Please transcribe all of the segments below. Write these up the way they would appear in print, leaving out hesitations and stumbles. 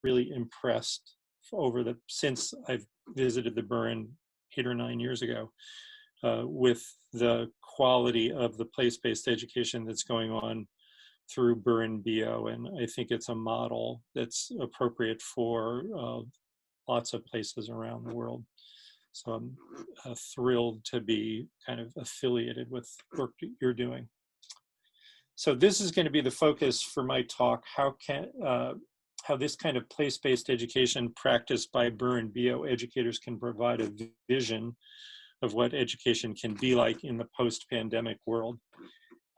really impressed since I've visited the Burren 8 or 9 years ago, with the quality of the place-based education that's going on through Burren BO. And I think it's a model that's appropriate for lots of places around the world. So I'm thrilled to be kind of affiliated with work that you're doing. So this is going to be the focus for my talk: how this kind of place-based education practiced by Burren BO educators can provide a vision of what education can be like in the post-pandemic world.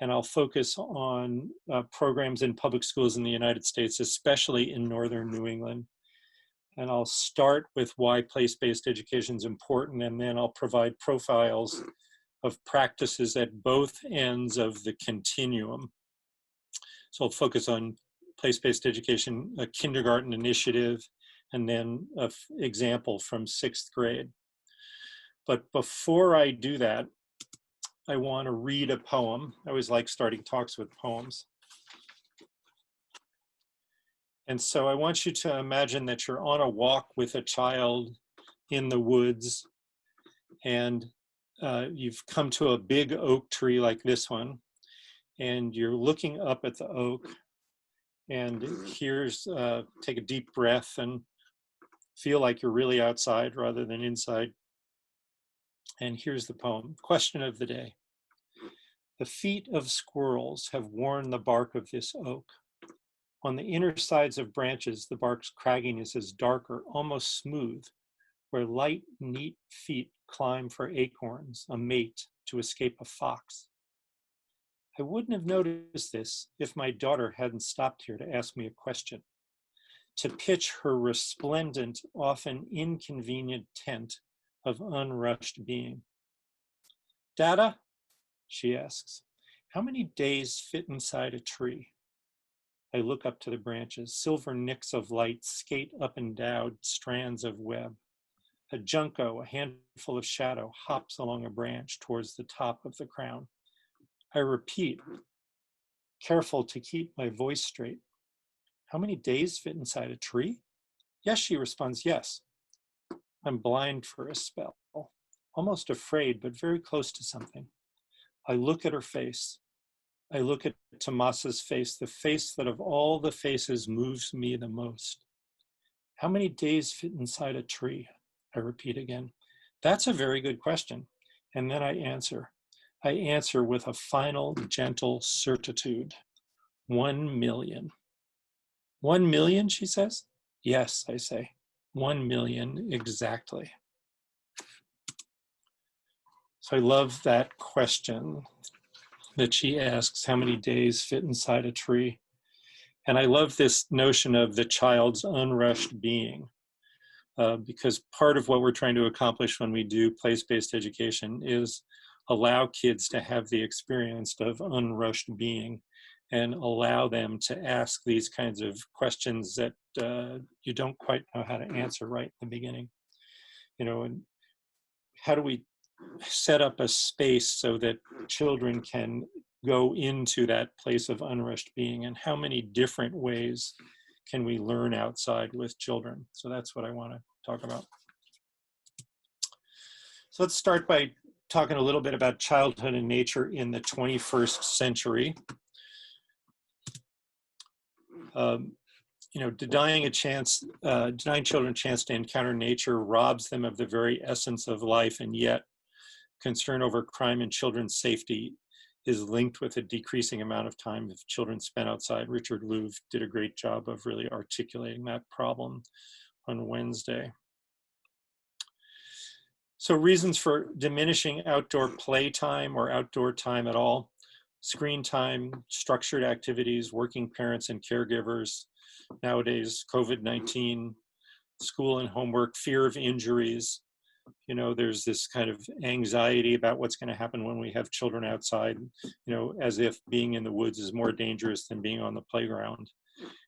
And I'll focus on programs in public schools in the United States, especially in northern New England. And I'll start with why place-based education is important, and then I'll provide profiles of practices at both ends of the continuum. So I'll focus on place-based education, a kindergarten initiative, and then an example from 6th grade. But before I do that, I want to read a poem. I always like starting talks with poems. And so I want you to imagine that you're on a walk with a child in the woods, and you've come to a big oak tree like this one, and you're looking up at the oak, and take a deep breath and feel like you're really outside rather than inside. And here's the poem. Question of the day. The feet of squirrels have worn the bark of this oak. On the inner sides of branches, the bark's cragginess is darker, almost smooth, where light, neat feet climb for acorns, a mate to escape a fox. I wouldn't have noticed this if my daughter hadn't stopped here to ask me a question, to pitch her resplendent, often inconvenient tent of unrushed being. Dada, she asks, how many days fit inside a tree? I look up to the branches. Silver nicks of light skate up and down strands of web. A junco, a handful of shadow, hops along a branch towards the top of the crown. I repeat, careful to keep my voice straight. How many days fit inside a tree? Yes, she responds, yes. I'm blind for a spell, almost afraid, but very close to something. I look at her face. I look at Tomas's face, the face that of all the faces moves me the most. How many days fit inside a tree? I repeat again. That's a very good question. And then I answer. I answer with a final gentle certitude. 1 million. 1 million, she says? Yes, I say. 1 million exactly. So I love that question that she asks, how many days fit inside a tree? And I love this notion of the child's unrushed being, because part of what we're trying to accomplish when we do place-based education is allow kids to have the experience of unrushed being and allow them to ask these kinds of questions that you don't quite know how to answer right in the beginning. You know, and how do we set up a space so that children can go into that place of unrushed being, and how many different ways can we learn outside with children? So that's what I want to talk about. So let's start by talking a little bit about childhood and nature in the 21st century. You know, denying children a chance to encounter nature robs them of the very essence of life, and yet concern over crime and children's safety is linked with a decreasing amount of time of children spent outside. Richard Louv did a great job of really articulating that problem on Wednesday. So reasons for diminishing outdoor playtime or outdoor time at all: screen time, structured activities, working parents and caregivers, nowadays COVID-19, school and homework, fear of injuries. You know, there's this kind of anxiety about what's going to happen when we have children outside, you know, as if being in the woods is more dangerous than being on the playground.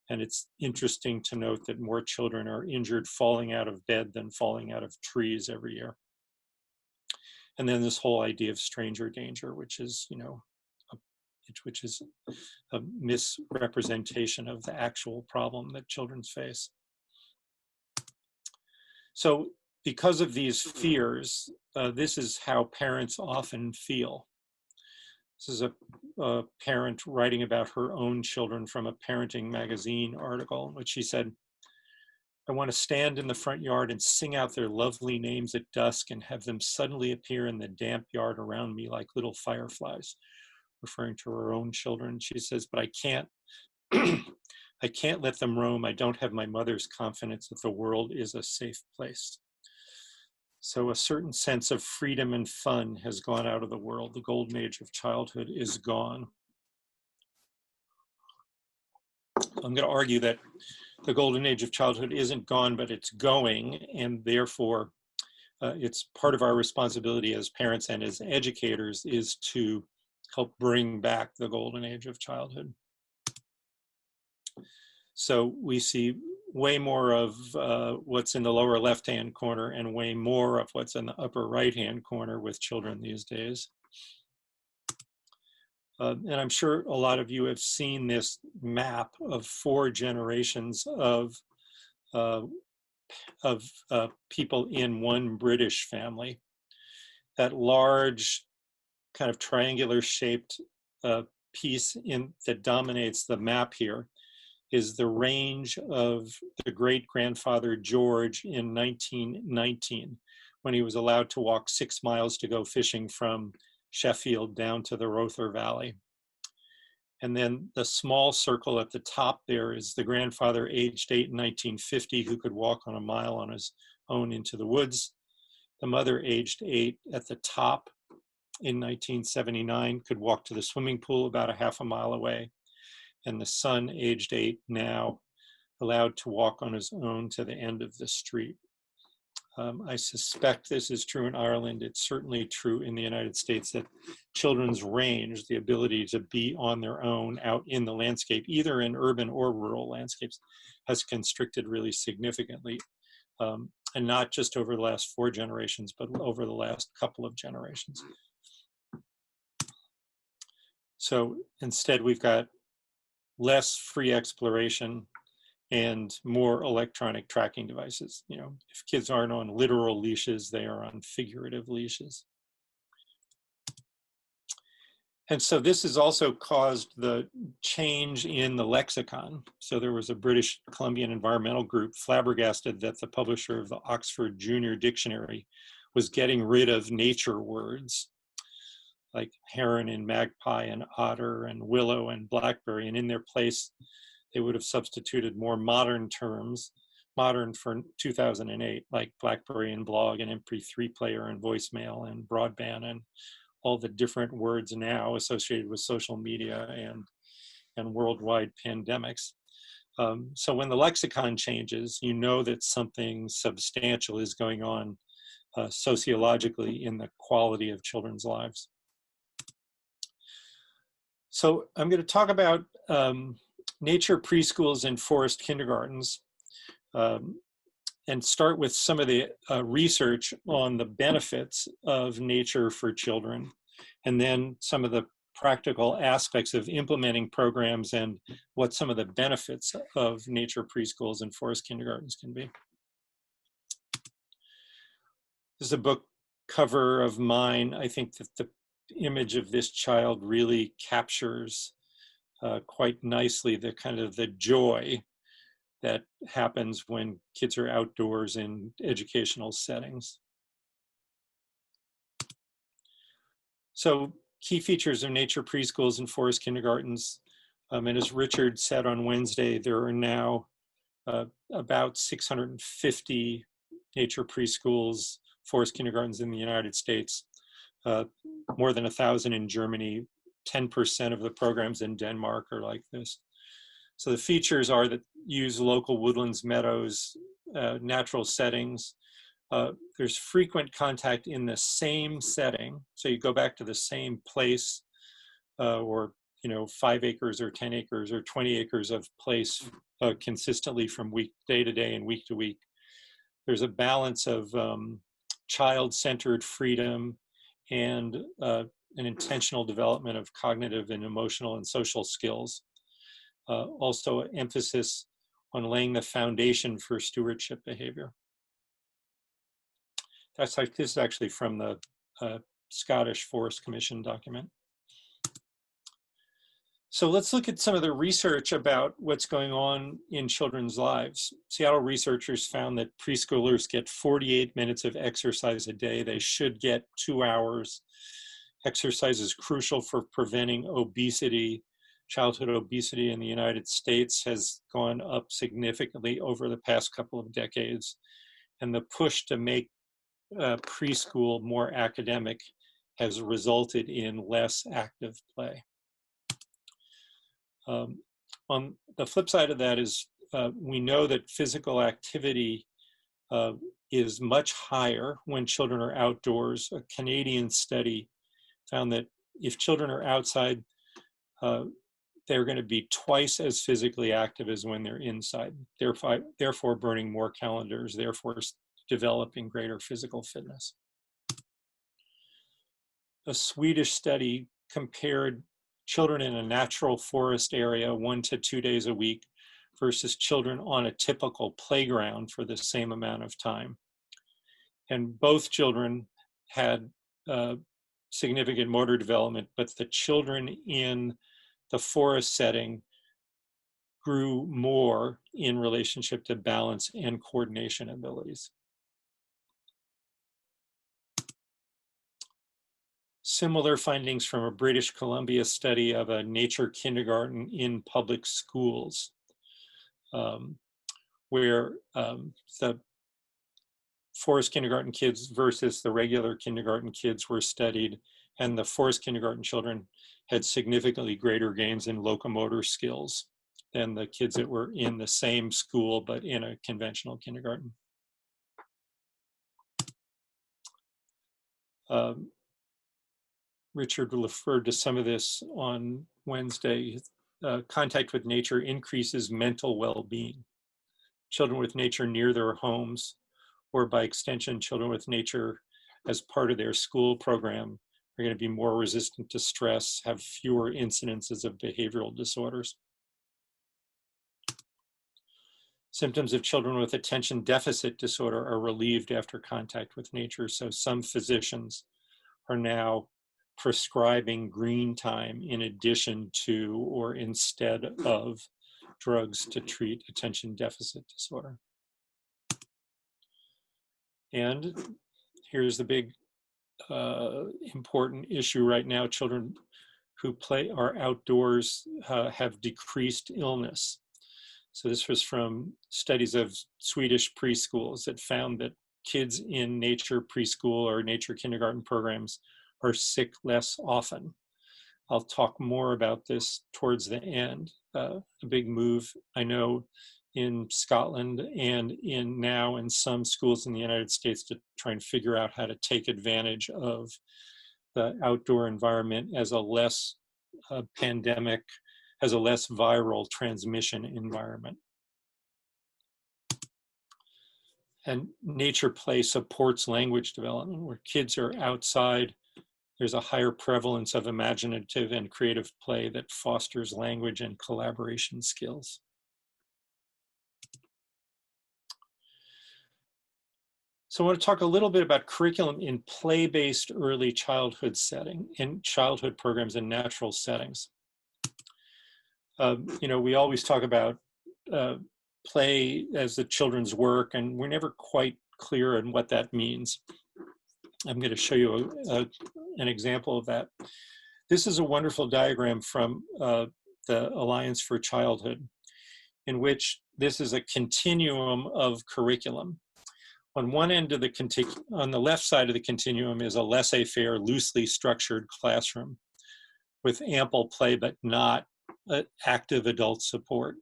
And it's interesting to note that more children are injured falling out of bed than falling out of trees every year. And then this whole idea of stranger danger, which is, you know, which is a misrepresentation of the actual problem that children face. So because of these fears, this is how parents often feel. This is a parent writing about her own children from a parenting magazine article, in which she said, I want to stand in the front yard and sing out their lovely names at dusk and have them suddenly appear in the damp yard around me like little fireflies, referring to her own children. She says, but I can't, I can't let them roam. I don't have my mother's confidence that the world is a safe place. So a certain sense of freedom and fun has gone out of the world. The golden age of childhood is gone. I'm going to argue that the golden age of childhood isn't gone, but it's going, and therefore it's part of our responsibility as parents and as educators is to help bring back the golden age of childhood. So we see way more of what's in the lower left-hand corner and way more of what's in the upper right-hand corner with children these days. And I'm sure a lot of you have seen this map of 4 generations of people in one British family. That large kind of triangular shaped piece that dominates the map here is the range of the great-grandfather George in 1919, when he was allowed to walk 6 miles to go fishing from Sheffield down to the Rother Valley. And then the small circle at the top there is the grandfather aged 8 in 1950 who could walk on a mile on his own into the woods. The mother aged 8 at the top in 1979 could walk to the swimming pool about a half a mile away. And the son aged 8 now allowed to walk on his own to the end of the street. I suspect this is true in Ireland. It's certainly true in the United States that children's range, the ability to be on their own out in the landscape, either in urban or rural landscapes, has constricted really significantly. And not just over the last 4 generations, but over the last couple of generations. So instead, we've got less free exploration and more electronic tracking devices. You know, if kids aren't on literal leashes, they are on figurative leashes. And so this has also caused the change in the lexicon. So there was a British Columbian environmental group flabbergasted that the publisher of the Oxford Junior Dictionary was getting rid of nature words like heron and magpie and otter and willow and blackberry, and in their place, they would have substituted more modern terms, modern for 2008, like BlackBerry and blog and MP3 player and voicemail and broadband and all the different words now associated with social media and worldwide pandemics. So when the lexicon changes, you know that something substantial is going on sociologically in the quality of children's lives. So I'm going to talk about nature preschools and forest kindergartens, and start with some of the research on the benefits of nature for children, and then some of the practical aspects of implementing programs and what some of the benefits of nature preschools and forest kindergartens can be. This is a book cover of mine. I think that the image of this child really captures quite nicely the kind of the joy that happens when kids are outdoors in educational settings. So key features of nature preschools and forest kindergartens, and as Richard said on Wednesday, there are now about 650 nature preschools, forest kindergartens in the United States, more than 1,000 in Germany. 10% of the programs in Denmark are like this. So the features are that use local woodlands, meadows, natural settings. There's frequent contact in the same setting. So you go back to the same place, or 5 acres or 10 acres or 20 acres of place consistently from day to day and week to week. There's a balance of child-centered freedom and an intentional development of cognitive and emotional and social skills. Also emphasis on laying the foundation for stewardship behavior. This is actually from the Scottish Forest Commission document. So let's look at some of the research about what's going on in children's lives. Seattle researchers found that preschoolers get 48 minutes of exercise a day. They should get 2 hours. Exercise is crucial for preventing obesity. Childhood obesity in the United States has gone up significantly over the past couple of decades. And the push to make preschool more academic has resulted in less active play. On the flip side of that is we know that physical activity is much higher when children are outdoors. A Canadian study found that if children are outside, they're going to be twice as physically active as when they're inside, therefore burning more calories, therefore developing greater physical fitness. A Swedish study compared children in a natural forest area 1 to 2 days a week versus children on a typical playground for the same amount of time. And both children had significant motor development, but the children in the forest setting grew more in relationship to balance and coordination abilities. Similar findings from a British Columbia study of a nature kindergarten in public schools, where the forest kindergarten kids versus the regular kindergarten kids were studied, and the forest kindergarten children had significantly greater gains in locomotor skills than the kids that were in the same school but in a conventional kindergarten. Richard referred to some of this on Wednesday. Contact with nature increases mental well-being. Children with nature near their homes, or by extension, children with nature as part of their school program, are going to be more resistant to stress, have fewer incidences of behavioral disorders. Symptoms of children with attention deficit disorder are relieved after contact with nature. So some physicians are now prescribing green time in addition to or instead of drugs to treat attention deficit disorder. And here's the big important issue right now. Children who are outdoors have decreased illness. So this was from studies of Swedish preschools that found that kids in nature preschool or nature kindergarten programs are sick less often. I'll talk more about this towards the end. A big move, I know, in Scotland and now in some schools in the United States to try and figure out how to take advantage of the outdoor environment as a less pandemic, as a less viral transmission environment. And nature play supports language development. Where kids are outside, there's a higher prevalence of imaginative and creative play that fosters language and collaboration skills. So I want to talk a little bit about curriculum in play-based early childhood setting, in childhood programs in natural settings. We always talk about play as the children's work, and we're never quite clear on what that means. I'm going to show you an example of that. This is a wonderful diagram from the Alliance for Childhood, in which this is a continuum of curriculum. On one end of on the left side of the continuum is a laissez-faire, loosely structured classroom with ample play but not active adult support.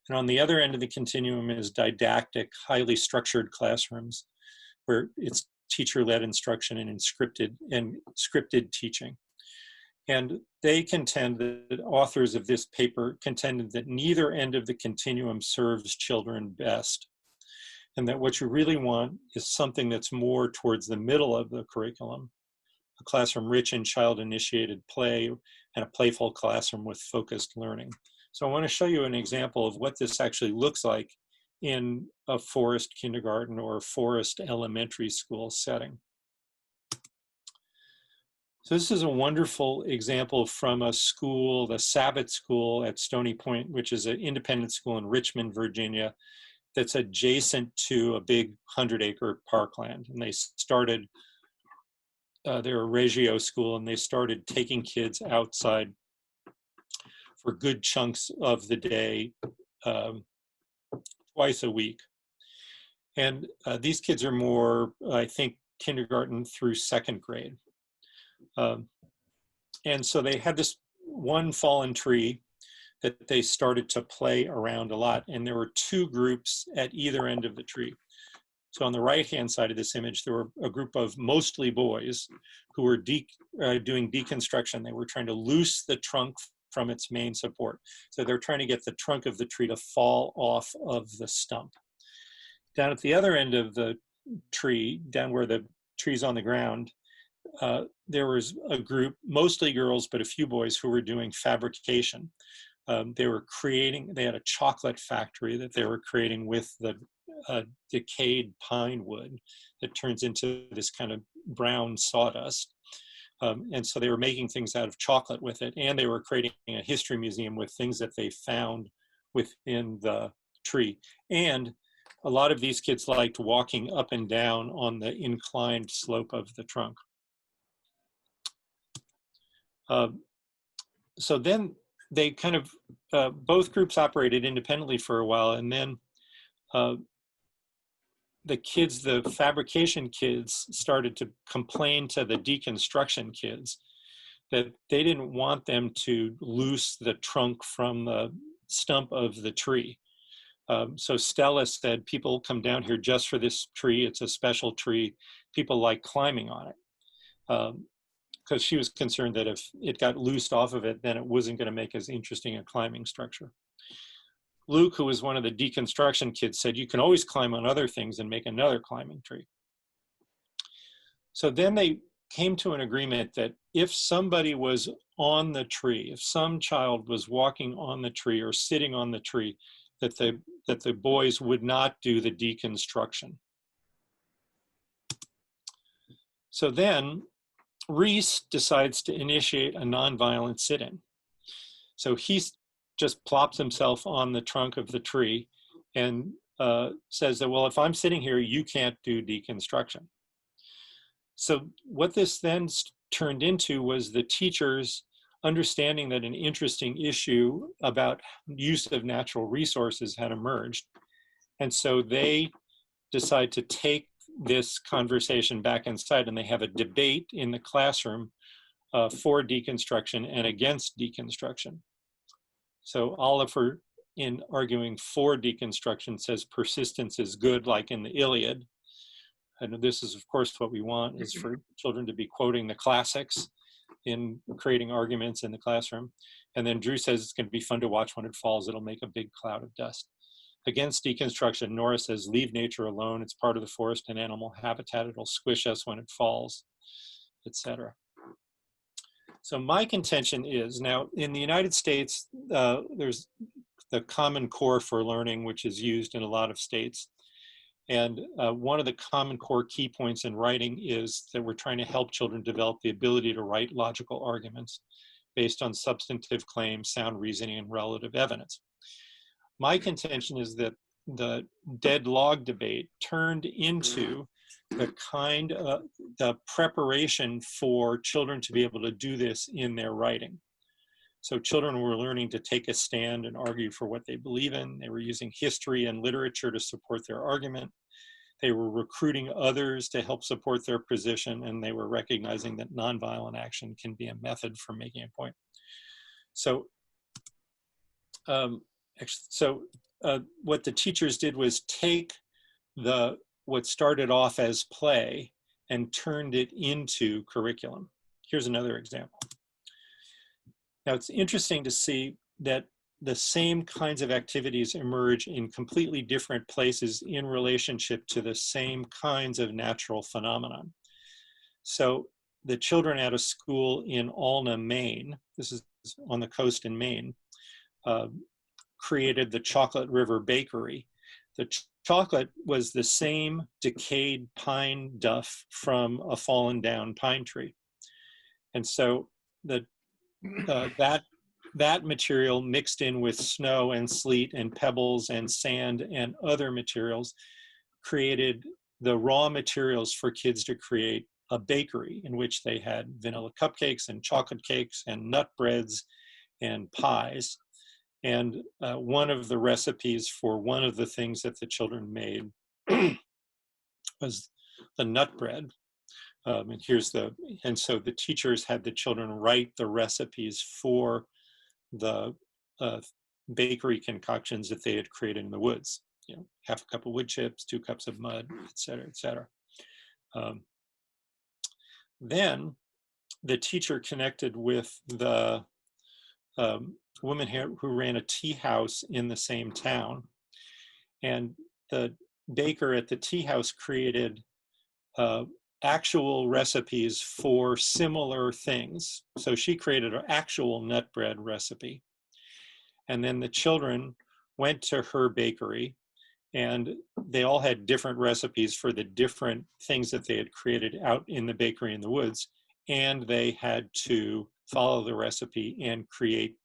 And on the other end of the continuum is didactic, highly structured classrooms where it's teacher-led instruction and scripted teaching. And they contend that authors of this paper contended that neither end of the continuum serves children best, and that what you really want is something that's more towards the middle of the curriculum, a classroom rich in child-initiated play and a playful classroom with focused learning. So I want to show you an example of what this actually looks like in a forest kindergarten or a forest elementary school setting. So this is a wonderful example from a school, the Sabbath School at Stony Point, which is an independent school in Richmond, Virginia, that's adjacent to a big 100-acre parkland. And they started, they're a Reggio school, and they started taking kids outside for good chunks of the day, twice a week. And these kids are more, I think, kindergarten through second grade. And so they had this one fallen tree that they started to play around a lot. And there were two groups at either end of the tree. So on the right-hand side of this image, there were a group of mostly boys who were doing deconstruction. They were trying to loose the trunk from its main support. So they're trying to get the trunk of the tree to fall off of the stump. Down at the other end of the tree, down where the tree's on the ground, there was a group, mostly girls, but a few boys who were doing fabrication. They had a chocolate factory that they were creating with the decayed pine wood that turns into this kind of brown sawdust. And so they were making things out of chocolate with it, and they were creating a history museum with things that they found within the tree. And a lot of these kids liked walking up and down on the inclined slope of the trunk. So then they kind of, both groups operated independently for a while, and then the kids, the fabrication kids, started to complain to the deconstruction kids that they didn't want them to loose the trunk from the stump of the tree. So Stella said, people come down here just for this tree. It's a special tree. People like climbing on it. Because she was concerned that if it got loosed off of it, then it wasn't going to make as interesting a climbing structure. Luke, who was one of the deconstruction kids, said, you can always climb on other things and make another climbing tree. So then they came to an agreement that if somebody was on the tree, if some child was walking on the tree or sitting on the tree, that the boys would not do the deconstruction. So then Reese decides to initiate a nonviolent sit-in. So he just plops himself on the trunk of the tree and says that, well, if I'm sitting here, you can't do deconstruction. So what this then turned into was the teachers understanding that an interesting issue about use of natural resources had emerged. And so they decide to take this conversation back inside, and they have a debate in the classroom for deconstruction and against deconstruction. So Oliver, in arguing for deconstruction, says persistence is good, like in the Iliad. And this is, of course, what we want, is for children to be quoting the classics in creating arguments in the classroom. And then Drew says it's going to be fun to watch when it falls. It'll make a big cloud of dust. Against deconstruction, Nora says, leave nature alone. It's part of the forest and animal habitat. It'll squish us when it falls, etc. So my contention is, now in the United States, there's the Common Core for learning, which is used in a lot of states. And one of the Common Core key points in writing is that we're trying to help children develop the ability to write logical arguments based on substantive claims, sound reasoning, and relative evidence. My contention is that the dead log debate turned into the kind of the preparation for children to be able to do this in their writing. So children were learning to take a stand and argue for what they believe in. They were using history and literature to support their argument. They were recruiting others to help support their position, and they were recognizing that nonviolent action can be a method for making a point. So, what the teachers did was take what started off as play and turned it into curriculum. Here's another example. Now, it's interesting to see that the same kinds of activities emerge in completely different places in relationship to the same kinds of natural phenomenon. So the children at a school in Alna, Maine, this is on the coast in Maine, created the Chocolate River Bakery. The chocolate was the same decayed pine duff from a fallen down pine tree. And so the that material mixed in with snow and sleet and pebbles and sand and other materials created the raw materials for kids to create a bakery in which they had vanilla cupcakes and chocolate cakes and nut breads and pies. And one of the recipes for one of the things that the children made was the nut bread. And so the teachers had the children write the recipes for the uh, bakery concoctions that they had created in the woods. You know, half a cup of wood chips, 2 cups of mud, et cetera, et cetera. Then the teacher connected with the woman who ran a tea house in the same town. And the baker at the tea house created actual recipes for similar things. So she created an actual nut bread recipe. And then the children went to her bakery, and they all had different recipes for the different things that they had created out in the bakery in the woods. And they had to follow the recipe and create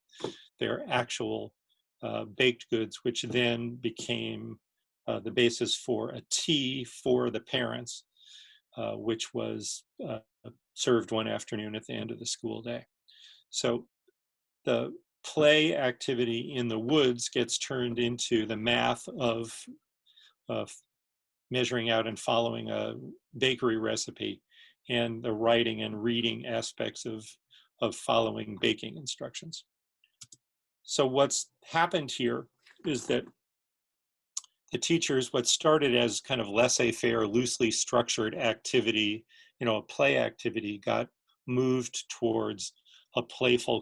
their actual baked goods, which then became the basis for a tea for the parents, which was served one afternoon at the end of the school day. So the play activity in the woods gets turned into the math of measuring out and following a bakery recipe, and the writing and reading aspects of following baking instructions. So what's happened here is that the teachers, what started as kind of laissez-faire, loosely structured activity, you know, a play activity, got moved towards a playful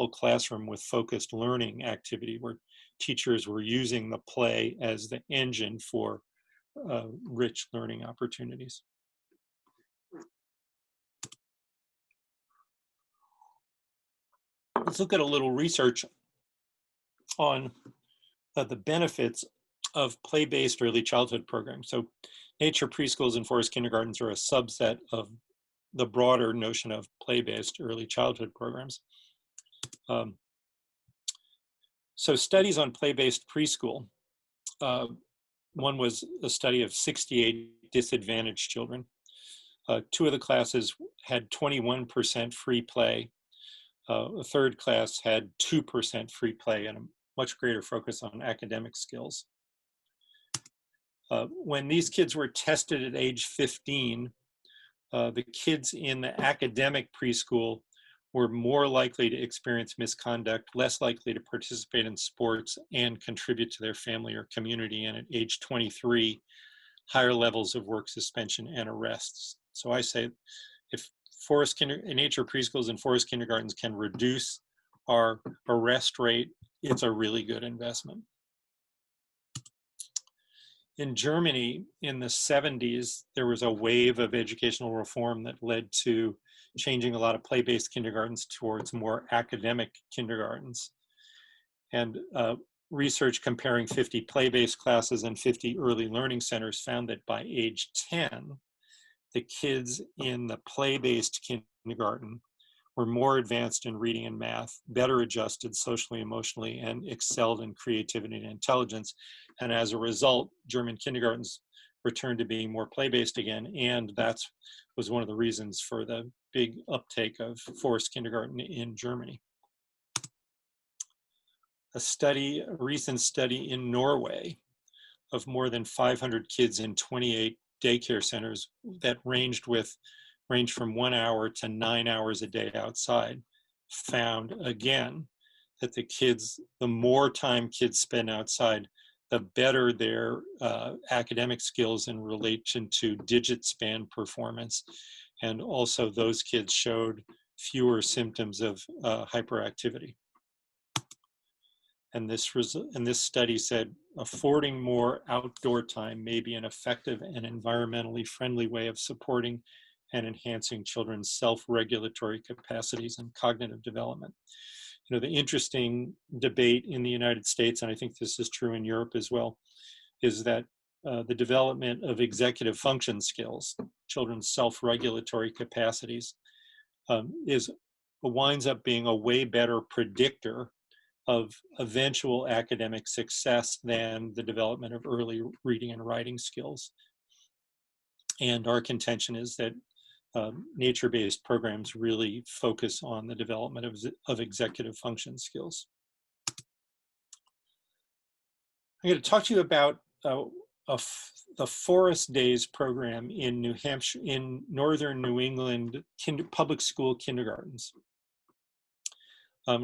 classroom with focused learning activity, where teachers were using the play as the engine for rich learning opportunities. Let's look at a little research on the benefits of play-based early childhood programs. So nature preschools and forest kindergartens are a subset of the broader notion of play-based early childhood programs. So studies on play-based preschool, one was a study of 68 disadvantaged children. 2 of the classes had 21% free play. A third class had 2% free play and a much greater focus on academic skills. When these kids were tested at age 15, the kids in the academic preschool were more likely to experience misconduct, less likely to participate in sports and contribute to their family or community, and at age 23, higher levels of work suspension and arrests. So I say, if nature preschools and forest kindergartens can reduce our arrest rate, it's a really good investment. In Germany, in the 70s, there was a wave of educational reform that led to changing a lot of play-based kindergartens towards more academic kindergartens. And research comparing 50 play-based classes and 50 early learning centers found that by age 10, the kids in the play-based kindergarten were more advanced in reading and math, better adjusted socially, emotionally, and excelled in creativity and intelligence. And as a result, German kindergartens returned to being more play-based again, and that was one of the reasons for the big uptake of forest kindergarten in Germany. A recent study in Norway of more than 500 kids in 28 daycare centers that ranged from 1 hour to 9 hours a day outside, found again that the more time kids spend outside, the better their academic skills in relation to digit span performance. And also those kids showed fewer symptoms of hyperactivity. And this study said affording more outdoor time may be an effective and environmentally friendly way of supporting and enhancing children's self-regulatory capacities and cognitive development. You know, the interesting debate in the United States, and I think this is true in Europe as well, is that the development of executive function skills, children's self-regulatory capacities, winds up being a way better predictor of eventual academic success than the development of early reading and writing skills. And our contention is that nature-based programs really focus on the development of executive function skills. I'm going to talk to you about the Forest Days program in New Hampshire, in northern New England public school kindergartens.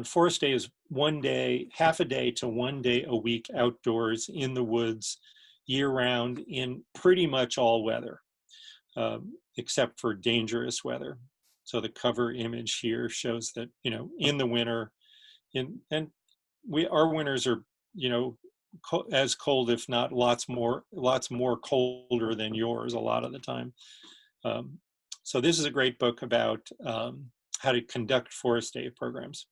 Forest Day is 1 day, half a day to 1 day a week outdoors in the woods, year round, in pretty much all weather, except for dangerous weather. So the cover image here shows that, you know, in the winter, our winters are, you know, as cold, if not lots more colder than yours a lot of the time. So this is a great book about how to conduct Forest Day programs.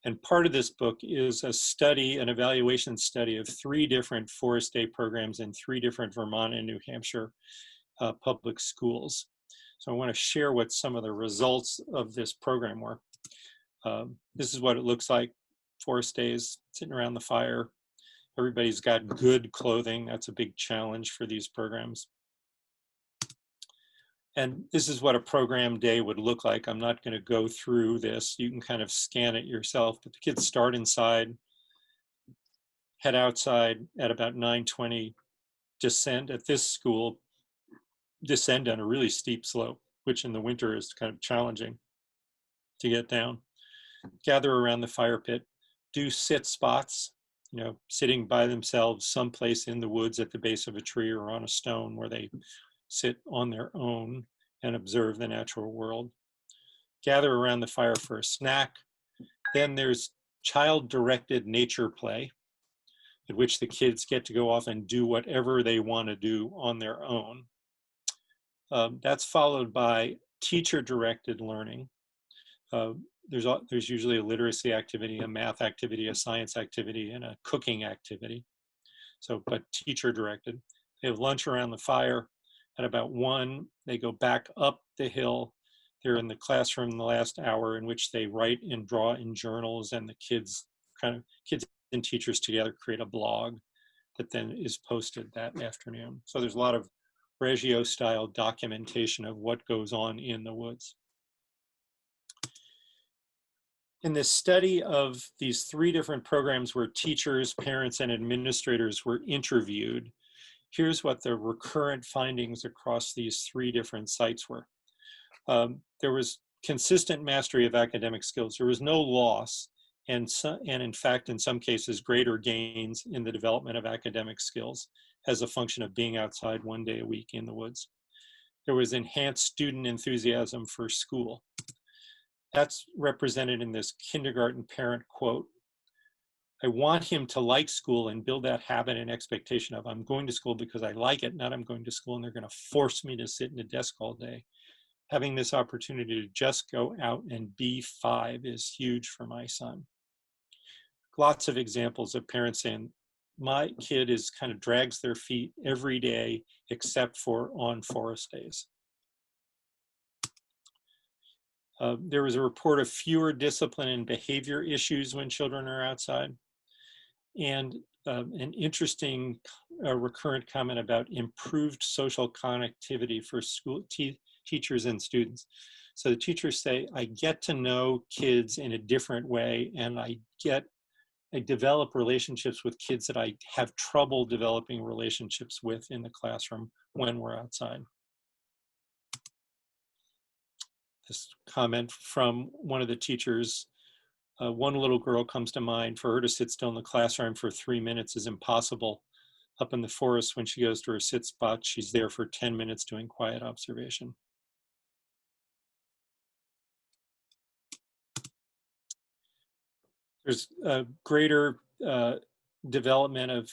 And part of this book is a study, an evaluation study of 3 different Forest Day programs in 3 different Vermont and New Hampshire public schools. So I want to share what some of the results of this program were. This is what it looks like. Forest Days, sitting around the fire. Everybody's got good clothing. That's a big challenge for these programs. And this is what a program day would look like. I'm not going to go through this. You can kind of scan it yourself, but the kids start inside, head outside at about 9:20, descend at this school, descend on a really steep slope, which in the winter is kind of challenging to get down. Gather around the fire pit, do sit spots, you know, sitting by themselves someplace in the woods at the base of a tree or on a stone where they sit on their own and observe the natural world. Gather around the fire for a snack. Then there's child-directed nature play, at which the kids get to go off and do whatever they want to do on their own. That's followed by teacher-directed learning. There's usually a literacy activity, a math activity, a science activity, and a cooking activity. So, but teacher-directed. They have lunch around the fire. At about 1, they go back up the hill. They're in the classroom the last hour, in which they write and draw in journals, and the kids and teachers together create a blog that then is posted that afternoon. So there's a lot of Reggio-style documentation of what goes on in the woods. In this study of these 3 different programs where teachers, parents, and administrators were interviewed, here's what the recurrent findings across these 3 different sites were. There was consistent mastery of academic skills. There was no loss, and in fact, in some cases, greater gains in the development of academic skills as a function of being outside 1 day a week in the woods. There was enhanced student enthusiasm for school. That's represented in this kindergarten parent quote. I want him to like school and build that habit and expectation of, I'm going to school because I like it, not I'm going to school and they're going to force me to sit in a desk all day. Having this opportunity to just go out and be 5 is huge for my son. Lots of examples of parents saying, my kid is kind of drags their feet every day except for on Forest Days. There was a report of fewer discipline and behavior issues when children are outside. And an interesting recurrent comment about improved social connectivity for school teachers and students. So the teachers say, I get to know kids in a different way, and I develop relationships with kids that I have trouble developing relationships with in the classroom when we're outside. This comment from one of the teachers, one little girl comes to mind. For her to sit still in the classroom for 3 minutes is impossible. Up in the forest, when she goes to her sit spot, she's there for 10 minutes doing quiet observation. There's a greater development of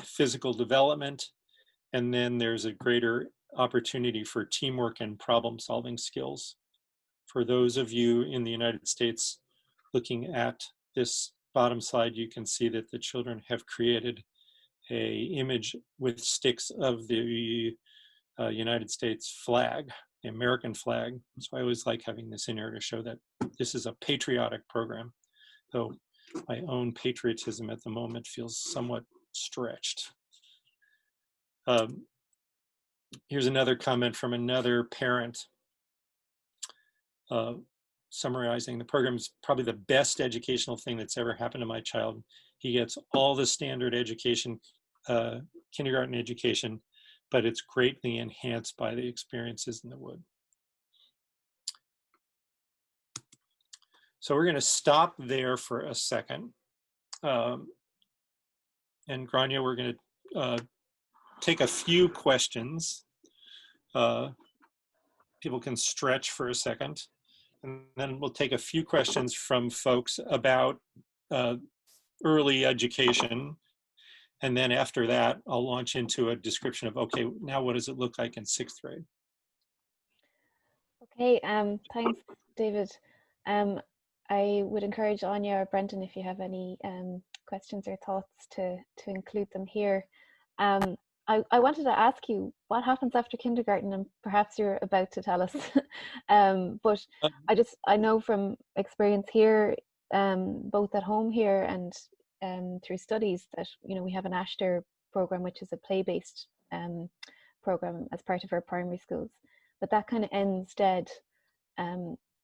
physical development, and then there's a greater opportunity for teamwork and problem-solving skills. For those of you in the United States looking at this bottom slide, you can see that the children have created an image with sticks of the United States flag. the American flag. So I always like having this in here to show that this is a patriotic program, though my own patriotism at the moment feels somewhat stretched. Here's another comment from another parent summarizing: the program is probably the best educational thing that's ever happened to my child. He gets all the standard education, kindergarten education, but it's greatly enhanced by the experiences in the wood. So we're going to stop there for a second. And Grania, we're going to take a few questions. People can stretch for a second. And then we'll take a few questions from folks about early education. And then after that, I'll launch into a description of, okay, now what does it look like in 6th grade? Okay, thanks, David. I would encourage Anya or Brendan, if you have any questions or thoughts, to include them here. I wanted to ask you, what happens after kindergarten, and perhaps you're about to tell us. But I know from experience here, both at home here and through studies, that we have an Ashter program, which is a play-based program as part of our primary schools. But that kind of ends dead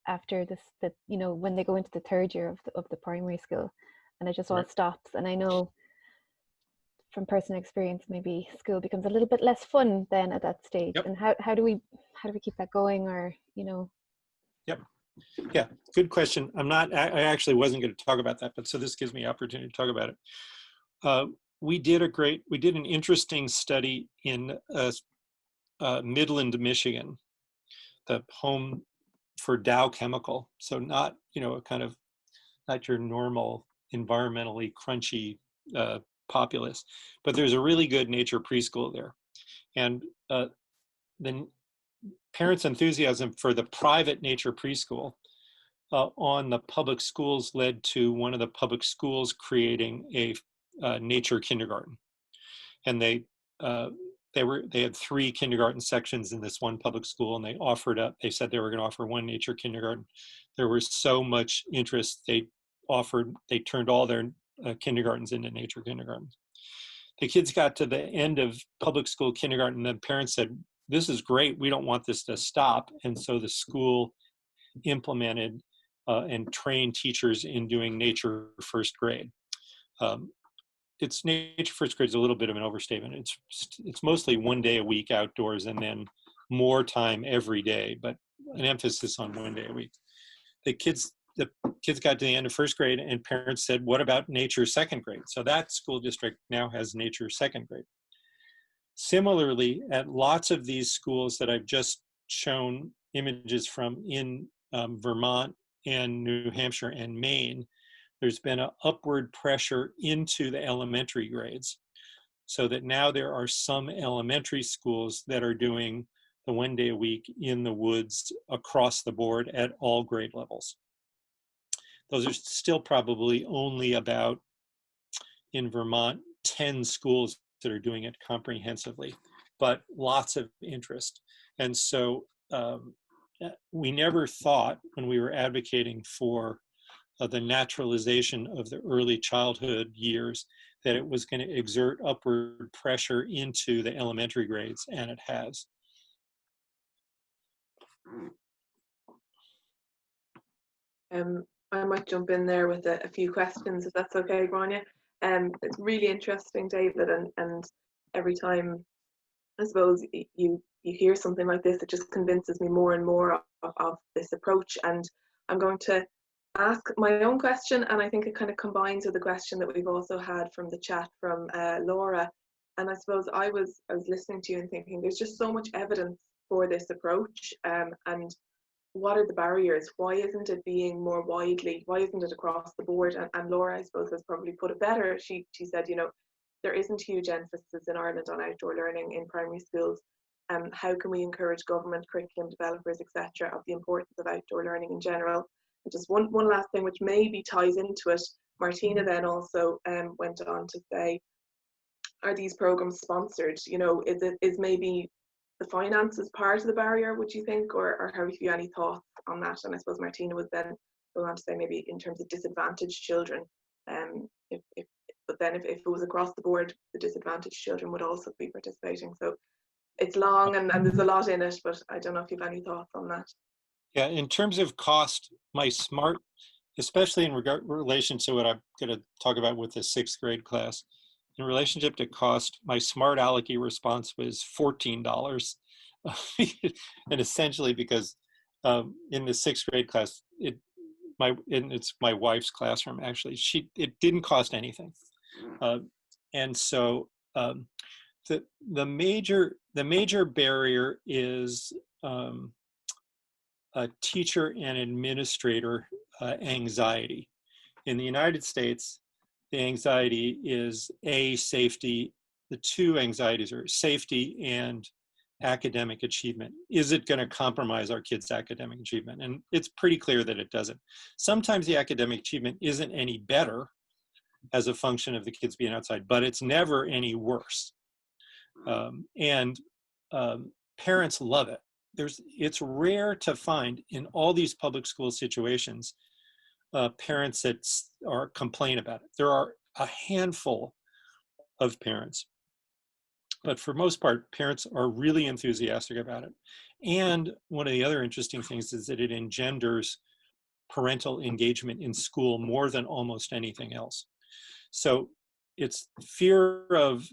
after this, when they go into the 3rd year of the primary school, and it just all stops. And I know from personal experience, maybe school becomes a little bit less fun then at that stage. Yep. And how do we keep that going, or Yep. Yeah, good question. I actually wasn't going to talk about that, but so this gives me opportunity to talk about it. We did an interesting study in Midland, Michigan, the home for Dow Chemical. So not, not your normal environmentally crunchy populace, but there's a really good nature preschool there. And then parents' enthusiasm for the private nature preschool on the public schools led to one of the public schools creating a nature kindergarten. And they had 3 kindergarten sections in this one public school, and they said they were going to offer one nature kindergarten. There was so much interest, they turned all their kindergartens into nature kindergartens. The kids got to the end of public school kindergarten, and the parents said, "This is great, we don't want this to stop." And so the school implemented and trained teachers in doing nature 1st grade. It's nature 1st grade is a little bit of an overstatement. It's mostly 1 day a week outdoors, and then more time every day, but an emphasis on 1 day a week. The kids got to the end of 1st grade, and parents said, "What about nature 2nd grade?" So that school district now has nature 2nd grade. Similarly, at lots of these schools that I've just shown images from in Vermont and New Hampshire and Maine, there's been an upward pressure into the elementary grades, so that now there are some elementary schools that are doing the 1 day a week in the woods across the board at all grade levels. Those are still probably only about, in Vermont, 10 schools that are doing it comprehensively, but lots of interest. And so we never thought, when we were advocating for the naturalization of the early childhood years, that it was going to exert upward pressure into the elementary grades, and it has. I might jump in there with a few questions, if that's okay, Grania. It's really interesting, David, and every time, I suppose, you hear something like this, it just convinces me more and more of this approach. And I'm going to ask my own question, and I think it kind of combines with the question that we've also had from the chat from Laura. And I suppose I was listening to you and thinking, there's just so much evidence for this approach, and what are the barriers? Why isn't it being more widely? Why isn't it across the board? And Laura, I suppose, has probably put it better. She said, there isn't huge emphasis in Ireland on outdoor learning in primary schools. How can we encourage government, curriculum developers, etc., of the importance of outdoor learning in general? And just one last thing, which maybe ties into it. Martina then also went on to say, are these programs sponsored? Is maybe the finances part of the barrier, would you think, or have you any thoughts on that? And I suppose Martina was then going on to say maybe in terms of disadvantaged children, but then if it was across the board, the disadvantaged children would also be participating. So it's long and there's a lot in it, but I don't know if you have any thoughts on that. Yeah, in terms of cost, my smart, especially in relation to what I'm going to talk about with the 6th grade class, in relationship to cost, my smart alecky response was $14. And essentially because in the 6th grade class, it's my wife's classroom actually, it didn't cost anything. And so the major barrier is teacher and administrator anxiety. In the United States, the anxiety is safety. The two anxieties are safety and academic achievement. Is it going to compromise our kids' academic achievement? And it's pretty clear that it doesn't. Sometimes the academic achievement isn't any better as a function of the kids being outside, but it's never any worse. And parents love it. It's rare to find in all these public school situations parents that complain about it. There are a handful of parents, but for most part, parents are really enthusiastic about it. And one of the other interesting things is that it engenders parental engagement in school more than almost anything else. So it's fear of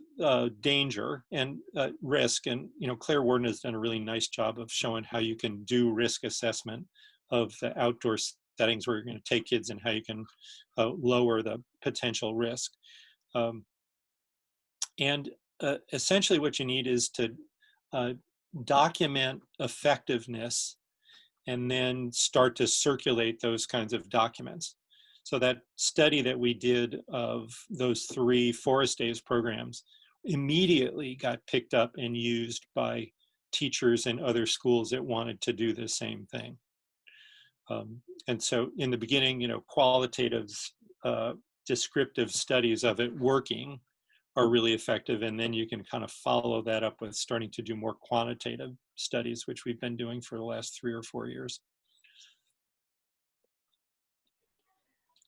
danger and risk. And, Claire Warden has done a really nice job of showing how you can do risk assessment of the outdoor settings where you're going to take kids and how you can lower the potential risk. And essentially what you need is to document effectiveness and then start to circulate those kinds of documents. So that study that we did of those 3 Forest Days programs immediately got picked up and used by teachers in other schools that wanted to do the same thing. And so in the beginning, qualitative, descriptive studies of it working are really effective. And then you can kind of follow that up with starting to do more quantitative studies, which we've been doing for the last 3 or 4 years.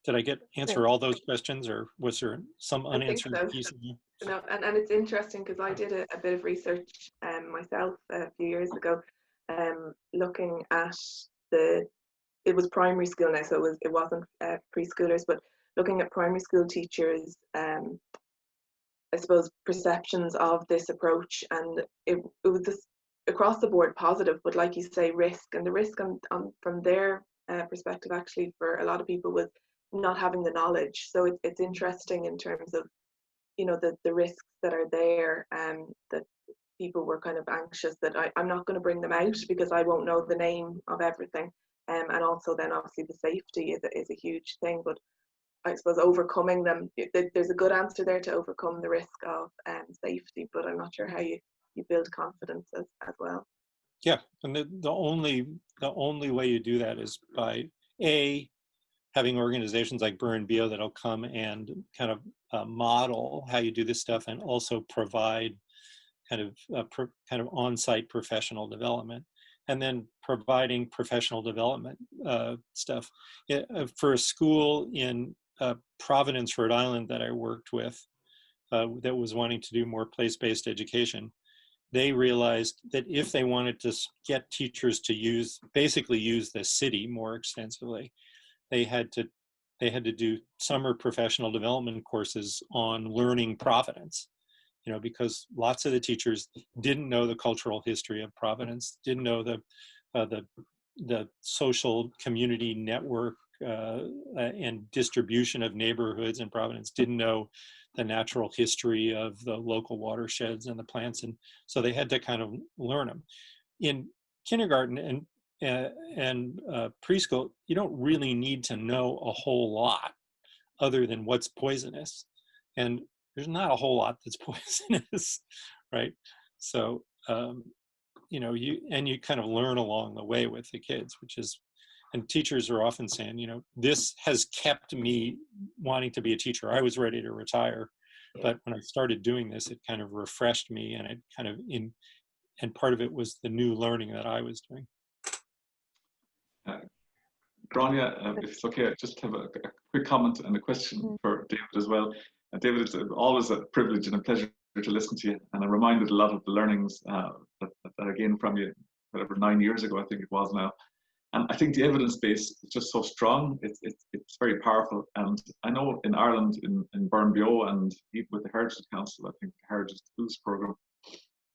Did I answer all those questions, or was there some unanswered piece of you? No, and it's interesting because I did a bit of research myself a few years ago, looking at it was primary school now, so it wasn't preschoolers, but looking at primary school teachers, I suppose perceptions of this approach, and it was this across the board positive, but like you say, risk, and the risk from their perspective actually for a lot of people was not having the knowledge. So it's interesting in terms of the risks that are there, that people were kind of anxious that I'm not going to bring them out because I won't know the name of everything, and also then obviously the safety is a huge thing, but I suppose overcoming them, there's a good answer there to overcome the risk of safety, but I'm not sure how you build confidence as well. Yeah, and the only way you do that is by having organizations like Burr and Bio that'll come and kind of model how you do this stuff, and also provide kind of on-site professional development, and then providing professional development stuff. For a school in Providence, Rhode Island that I worked with that was wanting to do more place-based education, they realized that if they wanted to get teachers to basically use the city more extensively, they had to do summer professional development courses on learning Providence, because lots of the teachers didn't know the cultural history of Providence, didn't know the social community network and distribution of neighborhoods in Providence, didn't know the natural history of the local watersheds and the plants, and so they had to kind of learn them. In kindergarten and preschool, you don't really need to know a whole lot other than what's poisonous, and there's not a whole lot that's poisonous, right? So you kind of learn along the way with the kids, and teachers are often saying, this has kept me wanting to be a teacher. I was ready to retire, but when I started doing this, it kind of refreshed me, and it kind of and part of it was the new learning that I was doing. Grania, if it's okay, I just have a quick comment and a question for David as well. David, it's always a privilege and a pleasure to listen to you, and I'm reminded a lot of the learnings that I gained from you, whatever, 9 years ago, I think it was now. And I think the evidence base is just so strong. It's very powerful. And I know in Ireland, in Burnbeo, and even with the Heritage Council, I think the Heritage Boost program,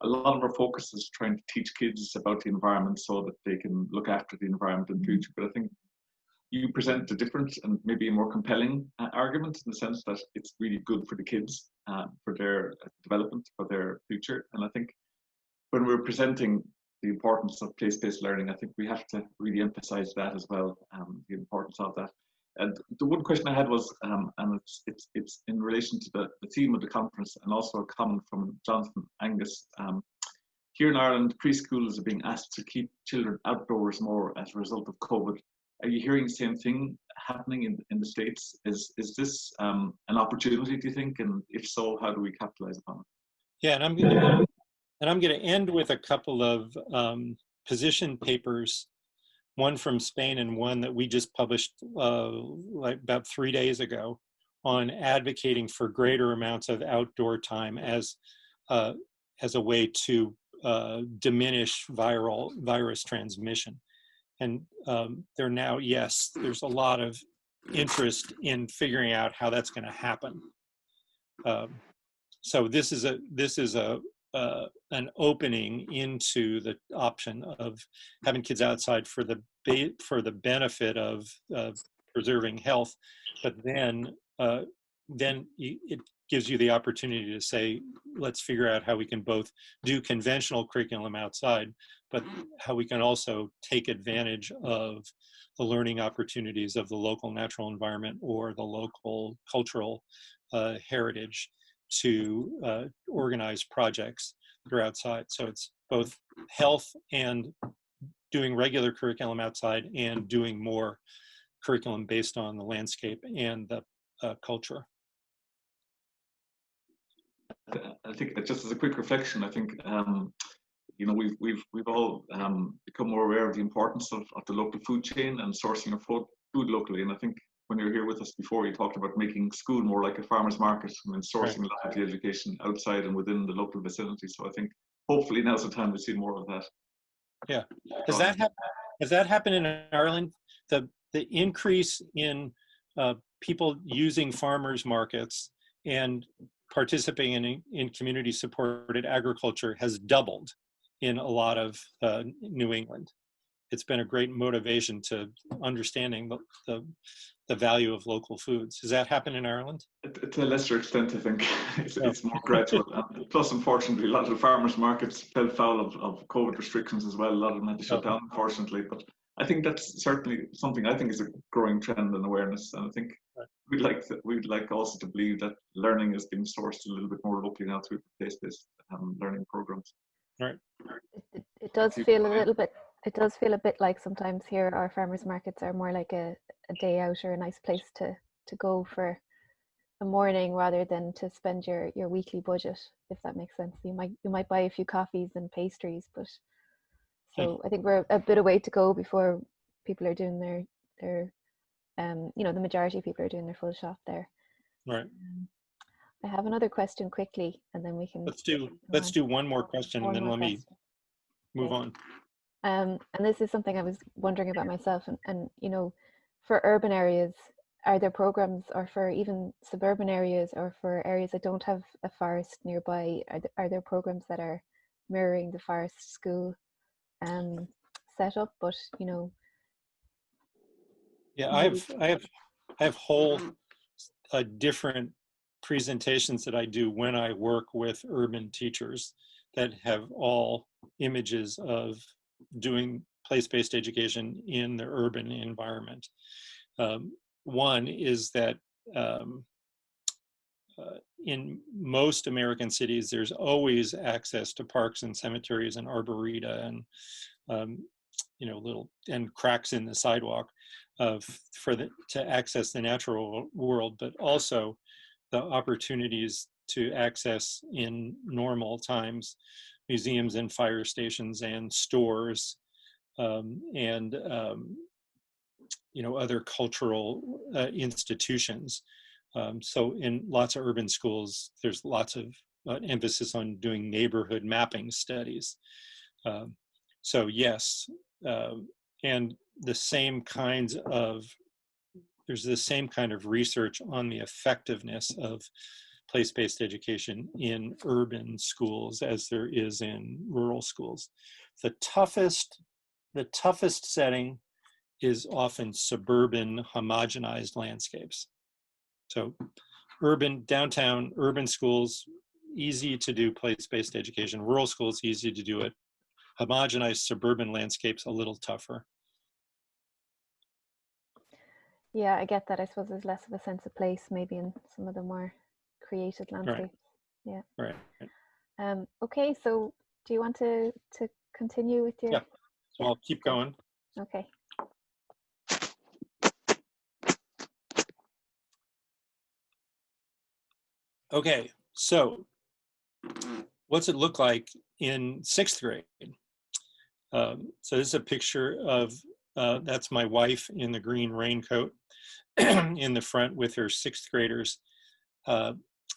a lot of our focus is trying to teach kids about the environment so that they can look after the environment in the future. But I think you present a different and maybe a more compelling argument, in the sense that it's really good for the kids, for their development, for their future. And I think when we're presenting the importance of place-based learning, I think we have to really emphasize that as well, the importance of that. And the one question I had was, and it's in relation to the theme of the conference, and also a comment from Jonathan Angus. Here in Ireland, preschools are being asked to keep children outdoors more as a result of COVID. Are you hearing the same thing happening in the States? Is this an opportunity, do you think? And if so, how do we capitalize upon it? Yeah, and I'm going to end with a couple of position papers, one from Spain and one that we just published like about 3 days ago, on advocating for greater amounts of outdoor time as a way to diminish virus transmission. And there now, yes, there's a lot of interest in figuring out how that's going to happen. So this is an opening into the option of having kids outside for the benefit of preserving health, but then it gives you the opportunity to say, let's figure out how we can both do conventional curriculum outside, but how we can also take advantage of the learning opportunities of the local natural environment or the local cultural heritage to organize projects that are outside. So it's both health and doing regular curriculum outside and doing more curriculum based on the landscape and the culture. I think just as a quick reflection, I think you know, we've all become more aware of the importance of the local food chain and sourcing of food locally. And I think when you were here with us before, you talked about making school more like a farmer's market and sourcing a lot of the education outside and within the local vicinity. So I think hopefully now's the time to see more of that. Yeah, has that happened in Ireland? The increase in people using farmers markets and participating in community supported agriculture has doubled in a lot of New England. It's been a great motivation to understanding the value of local foods. Does that happen in Ireland? To a lesser extent, I think. It's more gradual. Plus, unfortunately, a lot of the farmers' markets fell foul of COVID restrictions as well. A lot of them had to shut down, unfortunately. But I think that's certainly something I think is a growing trend and awareness. And I think we'd like also to believe that learning is being sourced a little bit more locally now through place-based learning programs. Right. It does feel a little bit. It does feel a bit like sometimes here our farmers markets are more like a day out or a nice place to go for a morning rather than to spend your weekly budget, if that makes sense. You might buy a few coffees and pastries, but so I think we're a bit of way to go before people are doing their you know, the majority of people are doing their full shop there. Right. I have another question quickly, and then we can let's do one more question, and then let me move on. And this is something I was wondering about myself, and you know, for urban areas, are there programs, or for even suburban areas, or for areas that don't have a forest nearby, are there programs that are mirroring the forest school setup? But you know, yeah, I have whole different presentations that I do when I work with urban teachers that have all images of doing place-based education in the urban environment. One is that in most American cities, there's always access to parks and cemeteries and arboreta and you know, little and cracks in the sidewalk to access the natural world, but also the opportunities to access in normal times museums and fire stations and stores, and other cultural institutions. So in lots of urban schools, there's lots of emphasis on doing neighborhood mapping studies. So yes, and there's the same kind of research on the effectiveness of place-based education in urban schools as there is in rural schools. The toughest setting is often suburban homogenized landscapes. So downtown urban schools, easy to do place-based education. Rural schools, easy to do it. Homogenized suburban landscapes, a little tougher. Yeah, I get that. I suppose there's less of a sense of place maybe in some of the more created landscapes. Right. Yeah. Right. Okay, so do you want to continue with your? Yeah. So I'll keep going. Okay. Okay, so what's it look like in 6th grade? So this is a picture of, that's my wife in the green raincoat in the front with her 6th graders.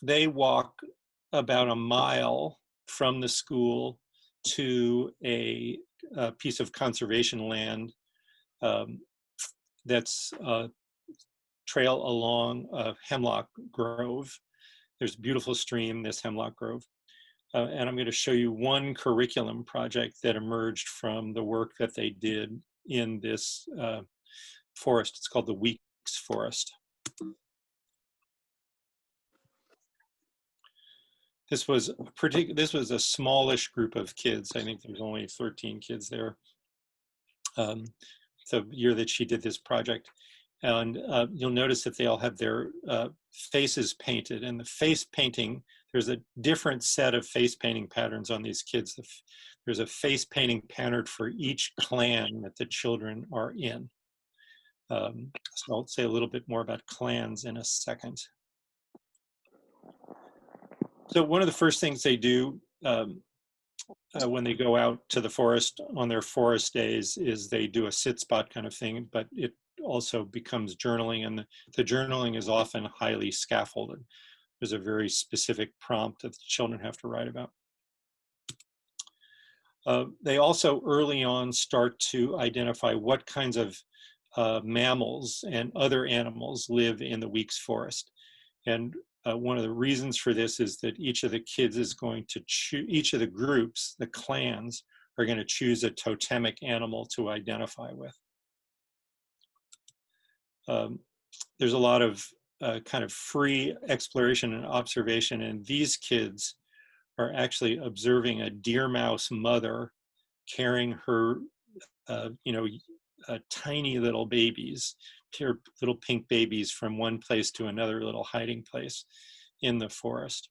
They walk about a mile from the school to a piece of conservation land that's a trail along Hemlock Grove. There's a beautiful stream, this Hemlock Grove. And I'm going to show you one curriculum project that emerged from the work that they did in this forest. It's called the Weeks Forest. This was a smallish group of kids. I think there's only 13 kids there. The year that she did this project. And you'll notice that they all have their faces painted. And the face painting, there's a different set of face painting patterns on these kids. There's a face painting pattern for each clan that the children are in. So I'll say a little bit more about clans in a second. So one of the first things they do when they go out to the forest on their forest days is they do a sit spot kind of thing, but it also becomes journaling, and the journaling is often highly scaffolded. There's a very specific prompt that the children have to write about. They also early on start to identify what kinds of mammals and other animals live in the Weeks Forest. And one of the reasons for this is that each of the kids is going to choose, each of the groups, the clans, are going to choose a totemic animal to identify with. There's a lot of kind of free exploration and observation, and these kids are actually observing a deer mouse mother carrying her, tiny little babies, little pink babies, from one place to another little hiding place in the forest.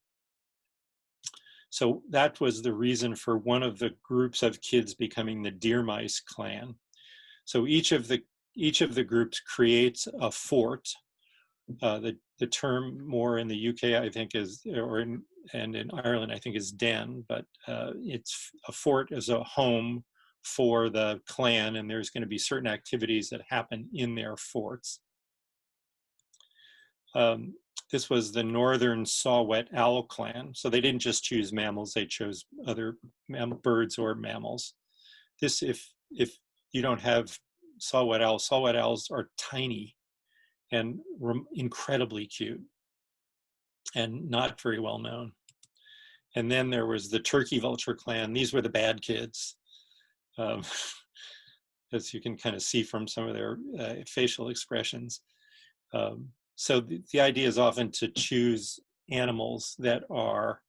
So that was the reason for one of the groups of kids becoming the deer mice clan. So each of the groups creates a fort. The term more in the UK, I think, is, and in Ireland, I think, is den, but it's a fort as a home for the clan, and there's going to be certain activities that happen in their forts. This was the Northern Saw-Whet Owl clan. So they didn't just choose mammals, they chose other birds or mammals. This, if you don't have saw-whet owls are tiny and incredibly cute and not very well known. And then there was the turkey vulture clan. These were the bad kids, as you can kind of see from some of their facial expressions. So the idea is often to choose animals that are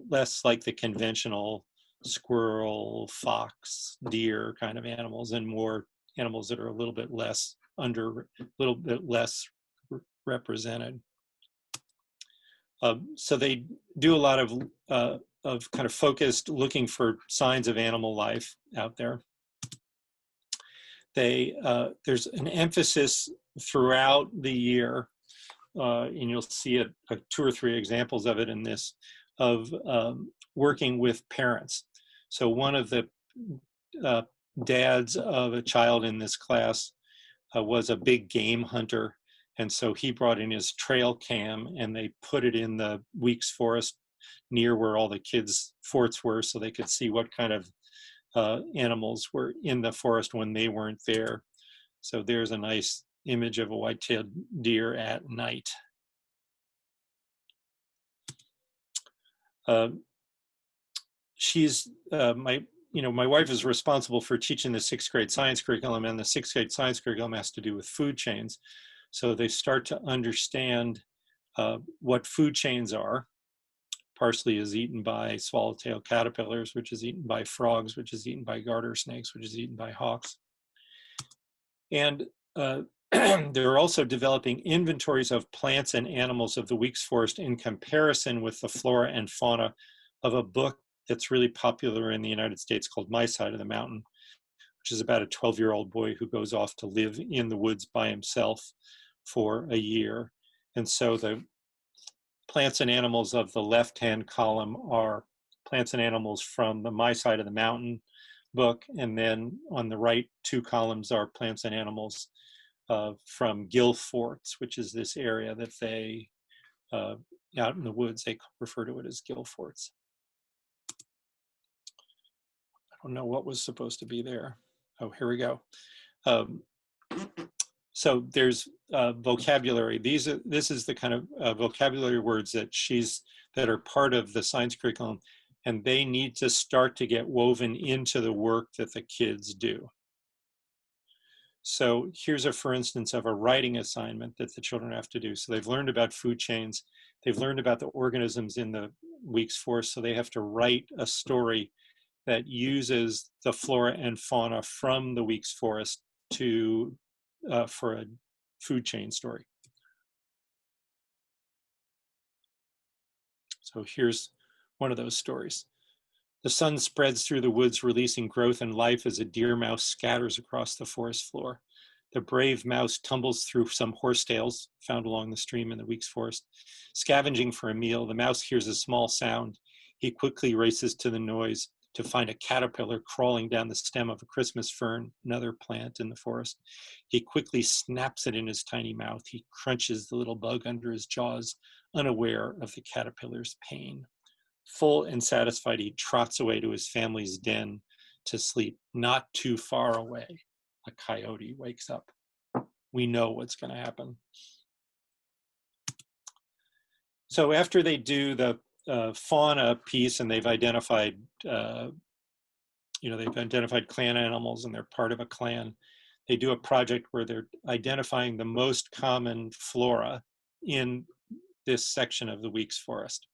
less like the conventional squirrel, fox, deer kind of animals, and more animals that are a little bit less represented. So they do a lot of kind of focused looking for signs of animal life out there. There's an emphasis throughout the year, and you'll see 2 or 3 examples of it in this, of working with parents. So one of the dads of a child in this class was a big game hunter. And so he brought in his trail cam and they put it in the Weeks Forest near where all the kids' forts were so they could see what kind of animals were in the forest when they weren't there. So there's a nice image of a white-tailed deer at night. My wife is responsible for teaching the 6th grade science curriculum, and the 6th grade science curriculum has to do with food chains. So they start to understand what food chains are. Parsley is eaten by swallowtail caterpillars, which is eaten by frogs, which is eaten by garter snakes, which is eaten by hawks. And they're also developing inventories of plants and animals of the Weeks Forest in comparison with the flora and fauna of a book that's really popular in the United States called My Side of the Mountain, which is about a 12-year-old boy who goes off to live in the woods by himself for a year. And so the plants and animals of the left-hand column are plants and animals from the My Side of the Mountain book, and then on the right 2 columns are plants and animals from Gill Forts, which is this area that they, out in the woods, they refer to it as Gill Forts. I don't know what was supposed to be there. Oh, here we go. So there's vocabulary. This is the kind of vocabulary words that are part of the science curriculum, and they need to start to get woven into the work that the kids do. So here's for instance, of a writing assignment that the children have to do. So they've learned about food chains. They've learned about the organisms in the Weeks Forest. So they have to write a story that uses the flora and fauna from the Weeks Forest for a food chain story. So here's one of those stories. The sun spreads through the woods, releasing growth and life as a deer mouse scatters across the forest floor. The brave mouse tumbles through some horsetails found along the stream in the Weeks Forest. Scavenging for a meal, the mouse hears a small sound. He quickly races to the noise to find a caterpillar crawling down the stem of a Christmas fern, another plant in the forest. He quickly snaps it in his tiny mouth. He crunches the little bug under his jaws, unaware of the caterpillar's pain. Full and satisfied, he trots away to his family's den to sleep. Not too far away, a coyote wakes up. We know what's going to happen. So after they do the fauna piece and they've identified, they've identified clan animals and they're part of a clan, they do a project where they're identifying the most common flora in this section of the Weeks Forest.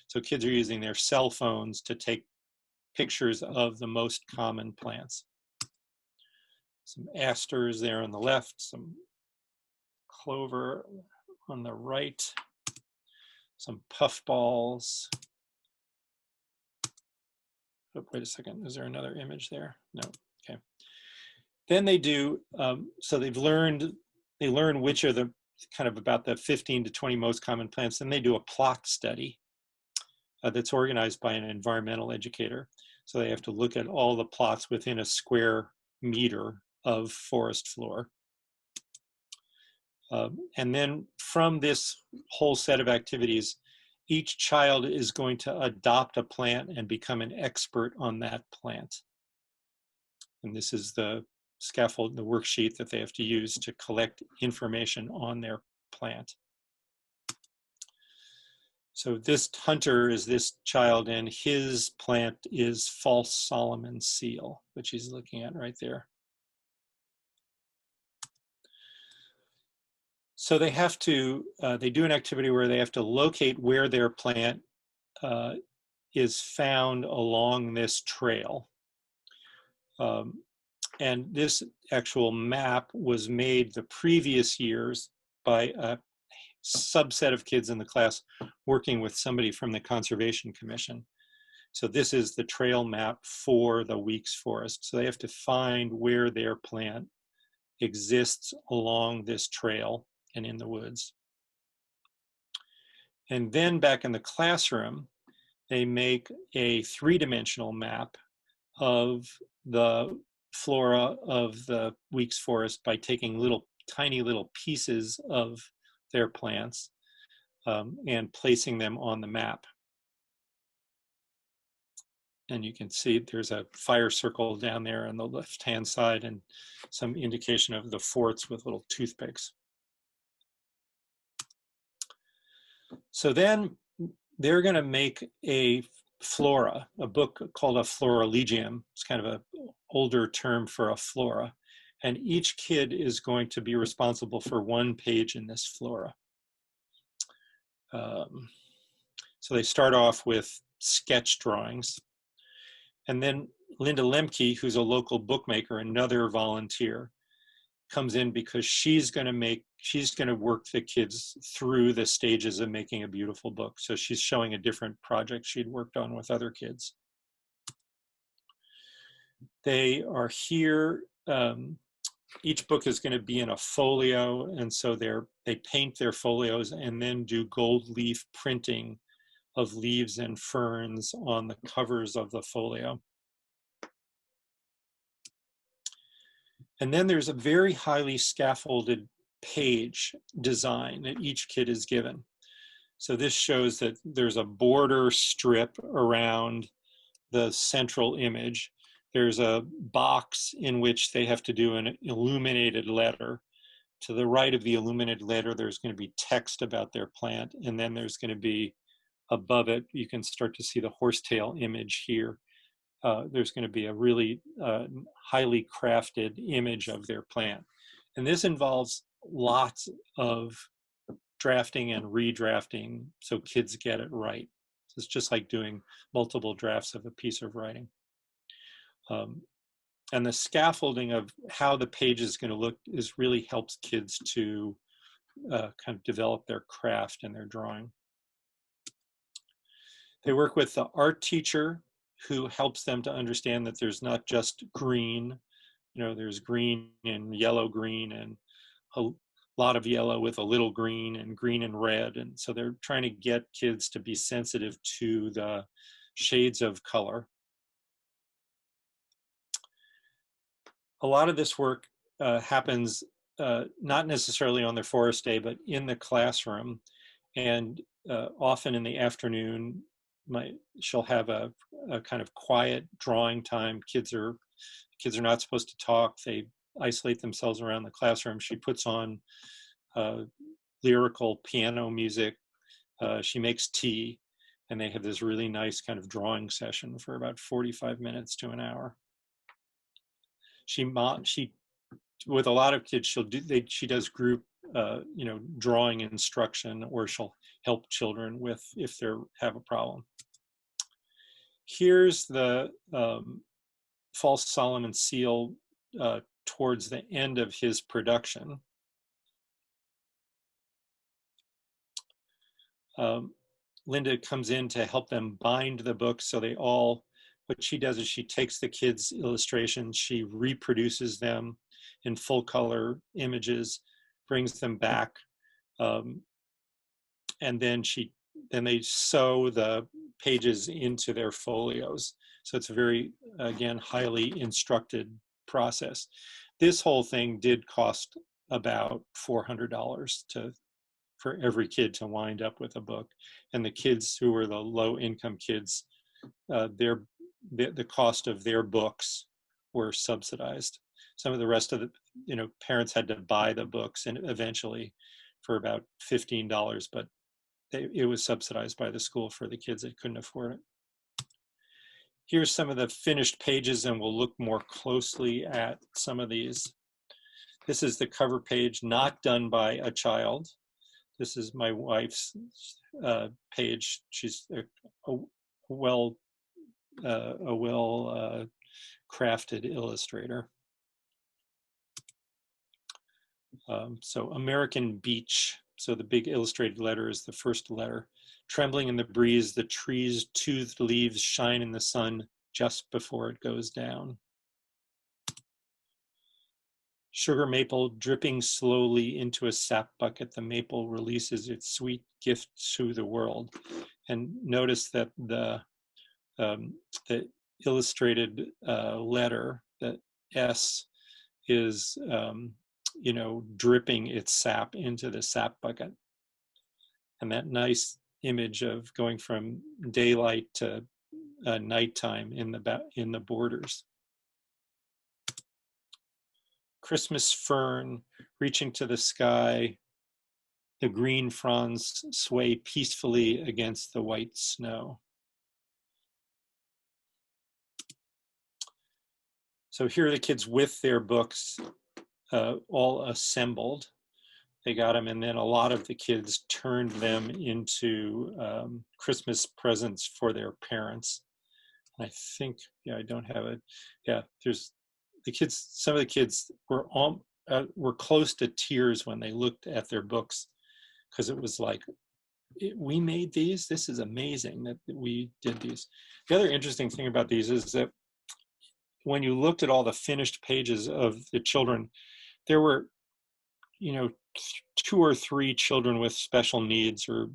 So kids are using their cell phones to take pictures of the most common plants. Some asters there on the left, some clover on the right, some puffballs. Oh, wait a second, is there another image there? No, okay. Then they do, so they learn which are the kind of about the 15 to 20 most common plants. Then they do a plot study that's organized by an environmental educator. So they have to look at all the plots within a square meter of forest floor. And then from this whole set of activities, each child is going to adopt a plant and become an expert on that plant. And this is the scaffold, the worksheet that they have to use to collect information on their plant. So this hunter is this child, and his plant is false Solomon seal, which he's looking at right there. So they have to, they do an activity where they have to locate where their plant is found along this trail. And this actual map was made the previous years by a subset of kids in the class working with somebody from the Conservation Commission. So this is the trail map for the Weeks Forest. So they have to find where their plant exists along this trail and in the woods. And then back in the classroom, they make a 3-dimensional map of the flora of the Weeks Forest by taking tiny little pieces of their plants and placing them on the map. And you can see there's a fire circle down there on the left-hand side and some indication of the forts with little toothpicks. So then they're going to make a flora, a book called a Florilegium. It's kind of an older term for a flora. And each kid is going to be responsible for one page in this flora. So they start off with sketch drawings. And then Linda Lemke, who's a local bookmaker, another volunteer, comes in because she's going to work the kids through the stages of making a beautiful book. So she's showing a different project she'd worked on with other kids. They are here. Each book is going to be in a folio, and so they paint their folios and then do gold leaf printing of leaves and ferns on the covers of the folio. And then there's a very highly scaffolded page design that each kid is given. So this shows that there's a border strip around the central image. There's a box in which they have to do an illuminated letter. To the right of the illuminated letter, there's going to be text about their plant. And then there's going to be above it, you can start to see the horsetail image here. There's going to be a really highly crafted image of their plant. And this involves lots of drafting and redrafting so kids get it right. So it's just like doing multiple drafts of a piece of writing. And the scaffolding of how the page is going to look really helps kids to kind of develop their craft and their drawing. They work with the art teacher who helps them to understand that there's not just green, there's green and yellow-green and a lot of yellow with a little green and red. And so they're trying to get kids to be sensitive to the shades of color. A lot of this work happens not necessarily on their forest day, but in the classroom. And often in the afternoon, she'll have a kind of quiet drawing time. Kids are not supposed to talk. They isolate themselves around the classroom. She puts on lyrical piano music. She makes tea, and they have this really nice kind of drawing session for about 45 minutes to an hour. She with a lot of kids, she does group drawing instruction, or she'll help children with if they have a problem. Here's the false Solomon seal towards the end of his production. Linda comes in to help them bind the book, so what she does is she takes the kids' illustrations, she reproduces them in full color images, brings them back, and then they sew the pages into their folios. So it's a very, again, highly instructed process. This whole thing did cost about $400 for every kid to wind up with a book. And the kids who were the low-income kids, the cost of their books were subsidized. Some of the rest of the, parents had to buy the books and eventually for about $15, but it was subsidized by the school for the kids that couldn't afford it. Here's some of the finished pages, and we'll look more closely at some of these. This is the cover page, not done by a child. This is my wife's page. She's a well crafted illustrator. So American Beach. So the big illustrated letter is the first letter. Trembling in the breeze, the trees' toothed leaves shine in the sun just before it goes down. Sugar maple dripping slowly into a sap bucket, the maple releases its sweet gift to the world. And notice that the illustrated letter, that S is, you know, dripping its sap into the sap bucket. And that nice image of going from daylight to nighttime in the borders. Christmas fern reaching to the sky, the green fronds sway peacefully against the white snow. So here are the kids with their books all assembled. They got them, and then a lot of the kids turned them into Christmas presents for their parents. I think, yeah, I don't have it. Yeah, there's the kids. Some of the kids were close to tears when they looked at their books, because it was like, we made these. This is amazing that we did these. The other interesting thing about these is that when you looked at all the finished pages of the children, there were, you know, 2 or 3 children with special needs or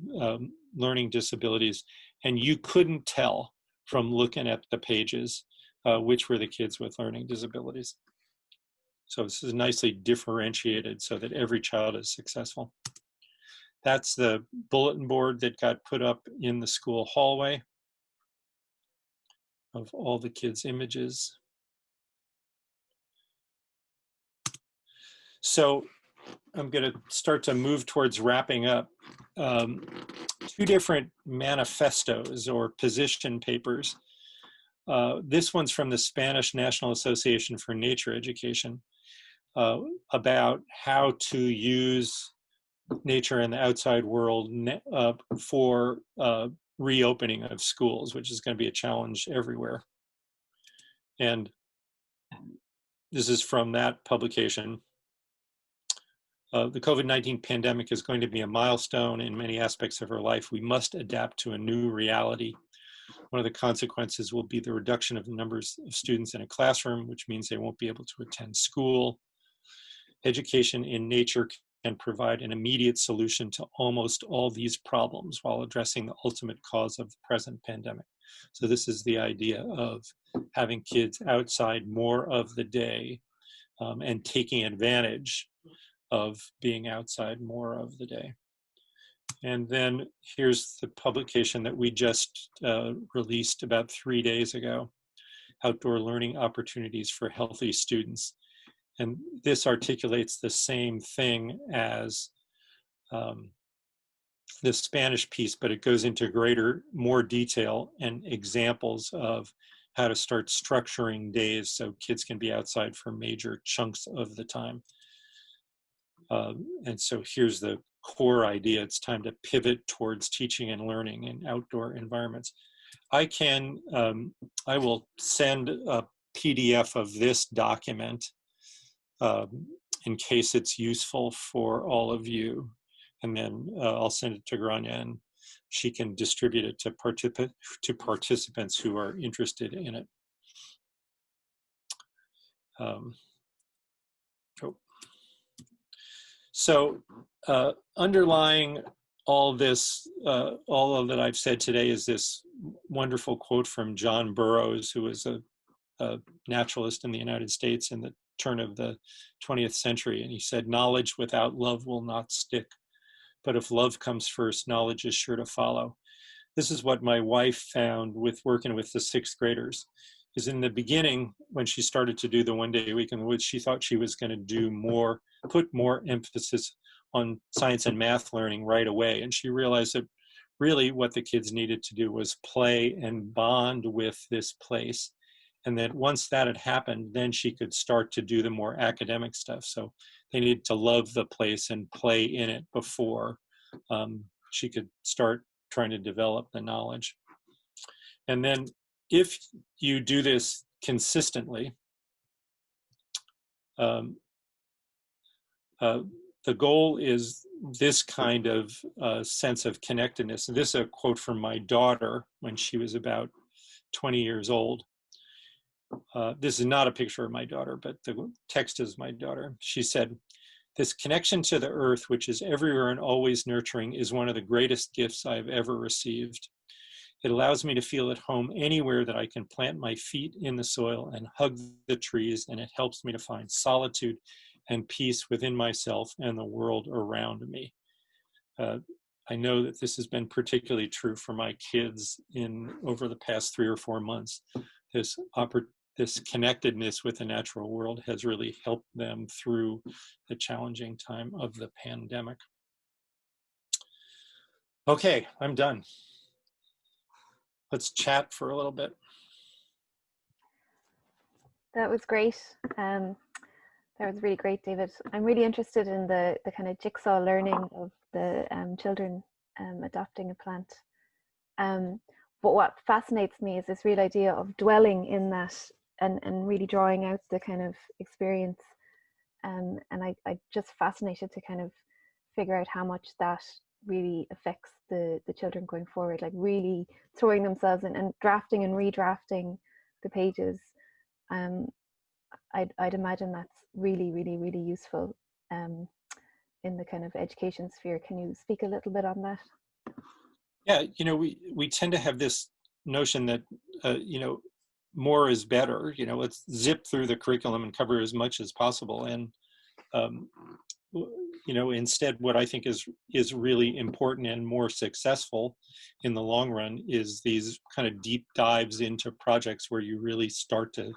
learning disabilities, and you couldn't tell from looking at the pages which were the kids with learning disabilities. So this is nicely differentiated so that every child is successful. That's the bulletin board that got put up in the school hallway of all the kids' images. So I'm going to start to move towards wrapping up. 2 different manifestos or position papers. This one's from the Spanish National Association for Nature Education about how to use nature in the outside world for reopening of schools, which is going to be a challenge everywhere. And this is from that publication. The COVID-19 pandemic is going to be a milestone in many aspects of our life. We must adapt to a new reality. One of the consequences will be the reduction of the numbers of students in a classroom, which means they won't be able to attend school. Education in nature can provide an immediate solution to almost all these problems while addressing the ultimate cause of the present pandemic. So this is the idea of having kids outside more of the day and taking advantage of being outside more of the day. And then here's the publication that we just released about 3 days ago, Outdoor Learning Opportunities for Healthy Students. And this articulates the same thing as the Spanish piece, but it goes into more detail and examples of how to start structuring days so kids can be outside for major chunks of the time. And so here's the core idea. It's time to pivot towards teaching and learning in outdoor environments. I will send a PDF of this document in case it's useful for all of you. And then I'll send it to Grania, and she can distribute it to participants who are interested in it. So underlying all this, all of that I've said today is this wonderful quote from John Burroughs, who was a naturalist in the United States in the turn of the 20th century. And he said, "Knowledge without love will not stick. But if love comes first, knowledge is sure to follow." This is what my wife found with working with the 6th graders. Is in the beginning, when she started to do the 1-day week in the woods, she thought she was going to do more, put more emphasis on science and math learning right away. And she realized that really what the kids needed to do was play and bond with this place. And that once that had happened, then she could start to do the more academic stuff. So they needed to love the place and play in it before she could start trying to develop the knowledge. And then if you do this consistently, the goal is this kind of sense of connectedness. And this is a quote from my daughter when she was about 20 years old. This is not a picture of my daughter, but the text is my daughter. She said, "This connection to the earth, which is everywhere and always nurturing, is one of the greatest gifts I've ever received. It allows me to feel at home anywhere that I can plant my feet in the soil and hug the trees, and it helps me to find solitude and peace within myself and the world around me. I know that this has been particularly true for my kids over the past 3 or 4 months. This connectedness with the natural world has really helped them through the challenging time of the pandemic. Okay, I'm done. Let's chat for a little bit. That was great. That was really great, David. I'm really interested in the kind of jigsaw learning of the children adopting a plant. But what fascinates me is this real idea of dwelling in that and really drawing out the kind of experience. And I just fascinated to kind of figure out how much that really affects the children going forward, like really throwing themselves in and drafting and redrafting the pages. I'd imagine that's really, really, really useful in the kind of education sphere. Can you speak a little bit on that? Yeah, we tend to have this notion that, more is better. Let's zip through the curriculum and cover as much as possible. And, instead, what I think is really important and more successful in the long run is these kind of deep dives into projects where you really start to,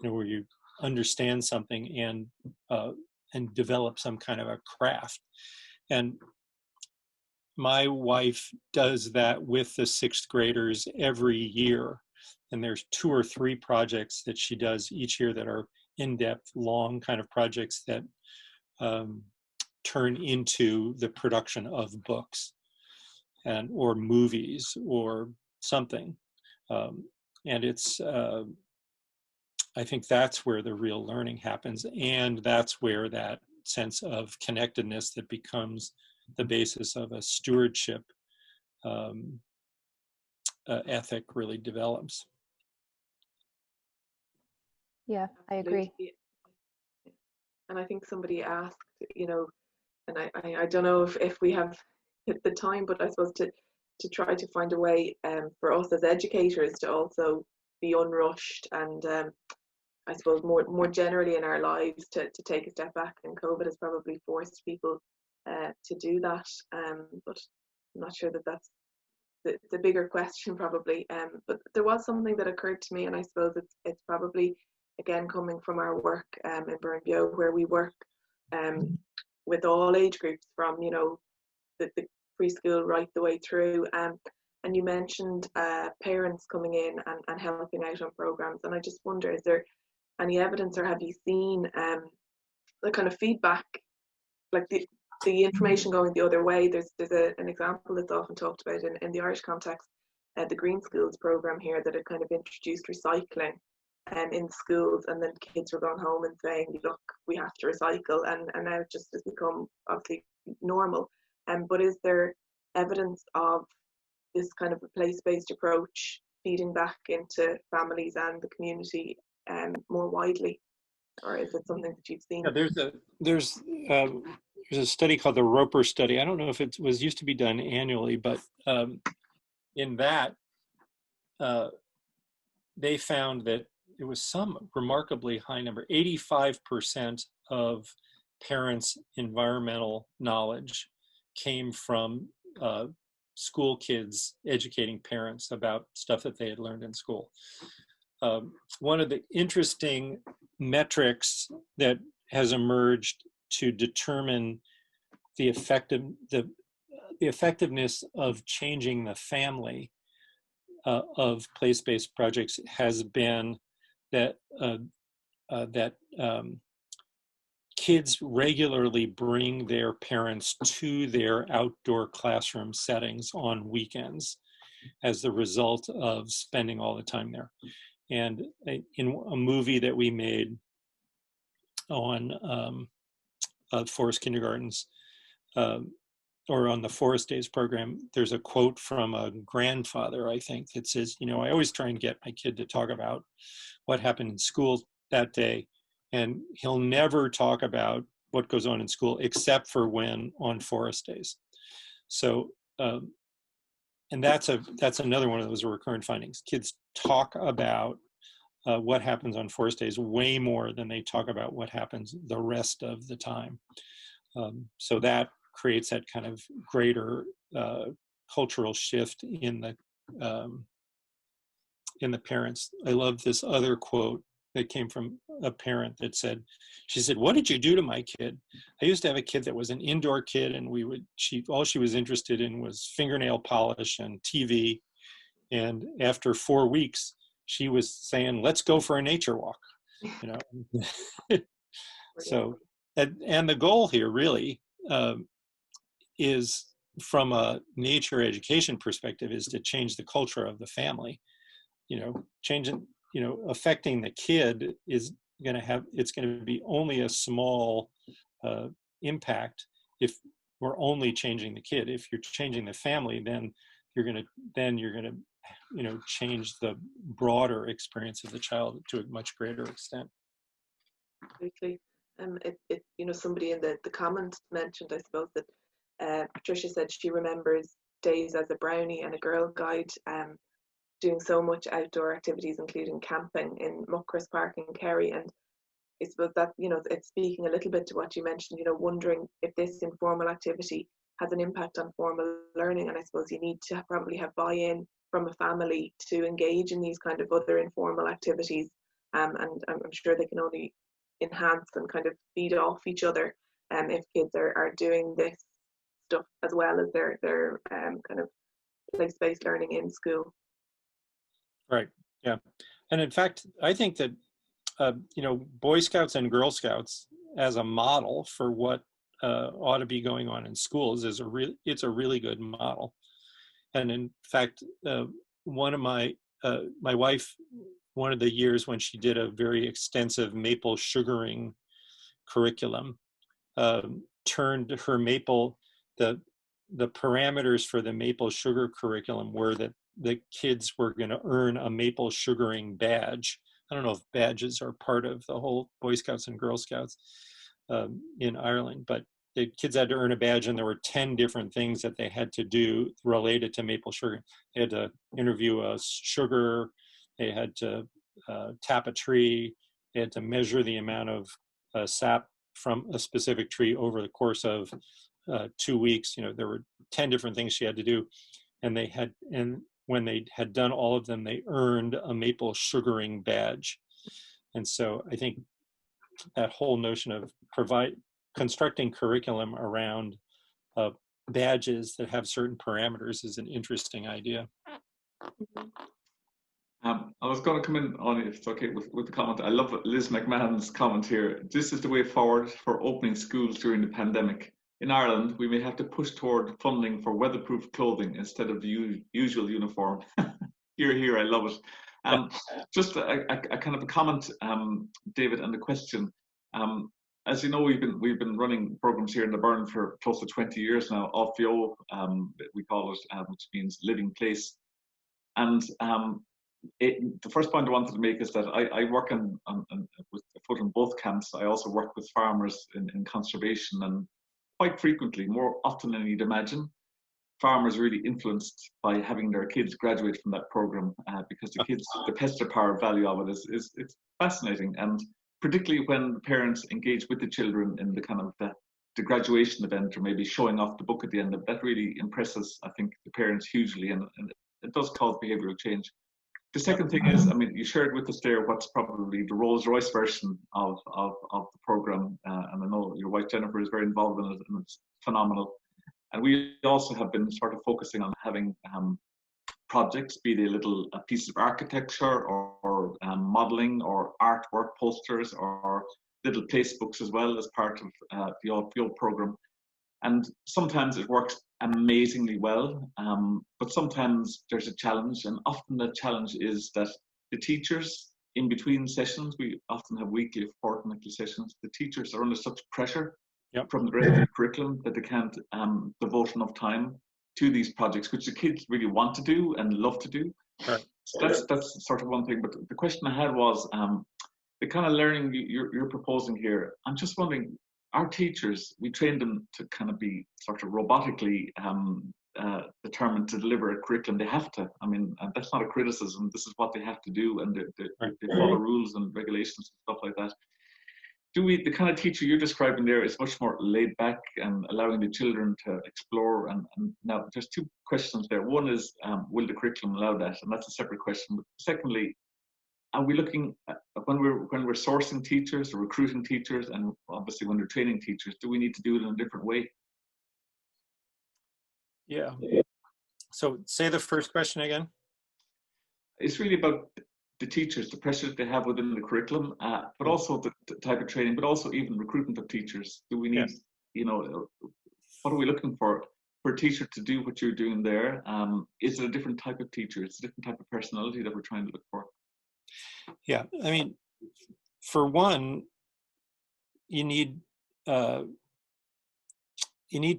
where you understand something and develop some kind of a craft. And my wife does that with the 6th graders every year. And there's 2 or 3 projects that she does each year that are in-depth, long kind of projects that turn into the production of books or movies or something. And it's, I think that's where the real learning happens. And that's where that sense of connectedness that becomes the basis of a stewardship ethic really develops. Yeah, I agree. And I think somebody asked, and I don't know if we have hit the time, but I suppose to try to find a way for us as educators to also be unrushed and I suppose more generally in our lives to take a step back. And COVID has probably forced people to do that, but I'm not sure that that's the bigger question probably. But there was something that occurred to me, and I suppose it's probably again coming from our work in Burnbio, where we work with all age groups from the preschool right the way through. And you mentioned parents coming in and helping out on programs, and I just wonder, is there any evidence, or have you seen the kind of feedback, like the information going the other way? There's an example that's often talked about in the Irish context, the Green Schools program here, that had kind of introduced recycling in schools, and then kids were going home and saying, look, we have to recycle, and now it just has become obviously normal. But is there evidence of this kind of a place-based approach feeding back into families and the community more widely, or is it something that you've seen? Yeah, there's a study called the Roper study. I don't know if it was used to be done annually, but in that they found that it was some remarkably high number, 85% of parents' environmental knowledge came from school kids educating parents about stuff that they had learned in school. One of the interesting metrics that has emerged to determine the effectiveness of changing the family of place-based projects has been that kids regularly bring their parents to their outdoor classroom settings on weekends as the result of spending all the time there. And in a movie that we made on forest kindergartens, or on the Forest Days program, there's a quote from a grandfather, I think, that says, I always try and get my kid to talk about what happened in school that day, and he'll never talk about what goes on in school except for when on Forest Days. So, and that's another one of those recurrent findings. Kids talk about what happens on forest days way more than they talk about what happens the rest of the time. So that creates that kind of greater cultural shift in the parents. I love this other quote that came from a parent that said, she said, "What did you do to my kid? I used to have a kid that was an indoor kid, and all she was interested in was fingernail polish and TV. And after 4 weeks, she was saying, let's go for a nature walk." You know, so, and the goal here really is, from a nature education perspective, is to change the culture of the family. Changing, affecting the kid is going to have, it's going to be only a small impact if we're only changing the kid. If you're changing the family, then you're going to change the broader experience of the child to a much greater extent. Absolutely. Somebody in the comments mentioned, I suppose, that Patricia said she remembers days as a brownie and a Girl Guide, doing so much outdoor activities, including camping in Muckross Park in Kerry. And I suppose that, it's speaking a little bit to what you mentioned, wondering if this informal activity has an impact on formal learning. And I suppose you need to probably have buy-in from a family to engage in these kind of other informal activities. And I'm sure they can only enhance and kind of feed off each other if kids are doing this stuff as well as their kind of place-based learning in school. Right. Yeah. And in fact, I think that, Boy Scouts and Girl Scouts as a model for what ought to be going on in schools it's a really good model. And in fact, one of my wife, one of the years when she did a very extensive maple sugaring curriculum, turned her the parameters for the maple sugar curriculum were that the kids were going to earn a maple sugaring badge. I don't know if badges are part of the whole Boy Scouts and Girl Scouts in Ireland, but the kids had to earn a badge, and there were 10 different things that they had to do related to maple sugar. They had to interview a sugar, they had to tap a tree, they had to measure the amount of sap from a specific tree over the course of 2 weeks. There were 10 different things she had to do, and when they had done all of them, they earned a maple sugaring badge. And so I think that whole notion of constructing curriculum around badges that have certain parameters is an interesting idea. I was going to come in on, if it's okay, with the comment. I love Liz McMahon's comment here. This is the way forward for opening schools during the pandemic. In Ireland, we may have to push toward funding for weatherproof clothing instead of the usual uniform. Here, I love it. Just a kind of a comment, David, and the question. As you know, we've been running programs here in the Burn for close to 20 years now. OFIO, we call it, which means living place. And the first point I wanted to make is that I work with a foot in both camps. I also work with farmers in conservation, and quite frequently, more often than you'd imagine, farmers are really influenced by having their kids graduate from that program because the pester power value of it is it's fascinating. And particularly when the parents engage with the children in the kind of the graduation event, or maybe showing off the book at the end, that really impresses, I think, the parents hugely, and it does cause behavioural change. The second thing is, you shared with us there what's probably the Rolls-Royce version of the program, and I know your wife Jennifer is very involved in it, and it's phenomenal. And we also have been sort of focusing on having projects, be they little pieces of architecture or modelling or artwork, posters, or little place books as well as part of the old program. And sometimes it works amazingly well, but sometimes there's a challenge, and often the challenge is that the teachers, in between sessions, we often have weekly or fortnightly sessions, the teachers are under such pressure from the rest of the curriculum that they can't devote enough time to these projects, which the kids really want to do and love to do. Right. So that's sort of one thing. But the question I had was, the kind of learning you're proposing here, I'm just wondering, our teachers, we train them to kind of be sort of robotically determined to deliver a curriculum. They have to. I mean, and that's not a criticism. This is what they have to do, and they follow rules and regulations and stuff like that. The kind of teacher you're describing there is much more laid back and allowing the children to explore. And now there's two questions there. One is, will the curriculum allow that? And that's a separate question. But secondly, are we looking at, when we're sourcing teachers or recruiting teachers, and obviously when we're training teachers, do we need to do it in a different way? Yeah. So say the first question again. It's really about the teachers, the pressure that they have within the curriculum, but also the type of training, but also even recruitment of teachers. Do we need, what are we looking for a teacher to do what you're doing there? Is it a different type of teacher? It's a different type of personality that we're trying to look for. Yeah, I mean, for one, you need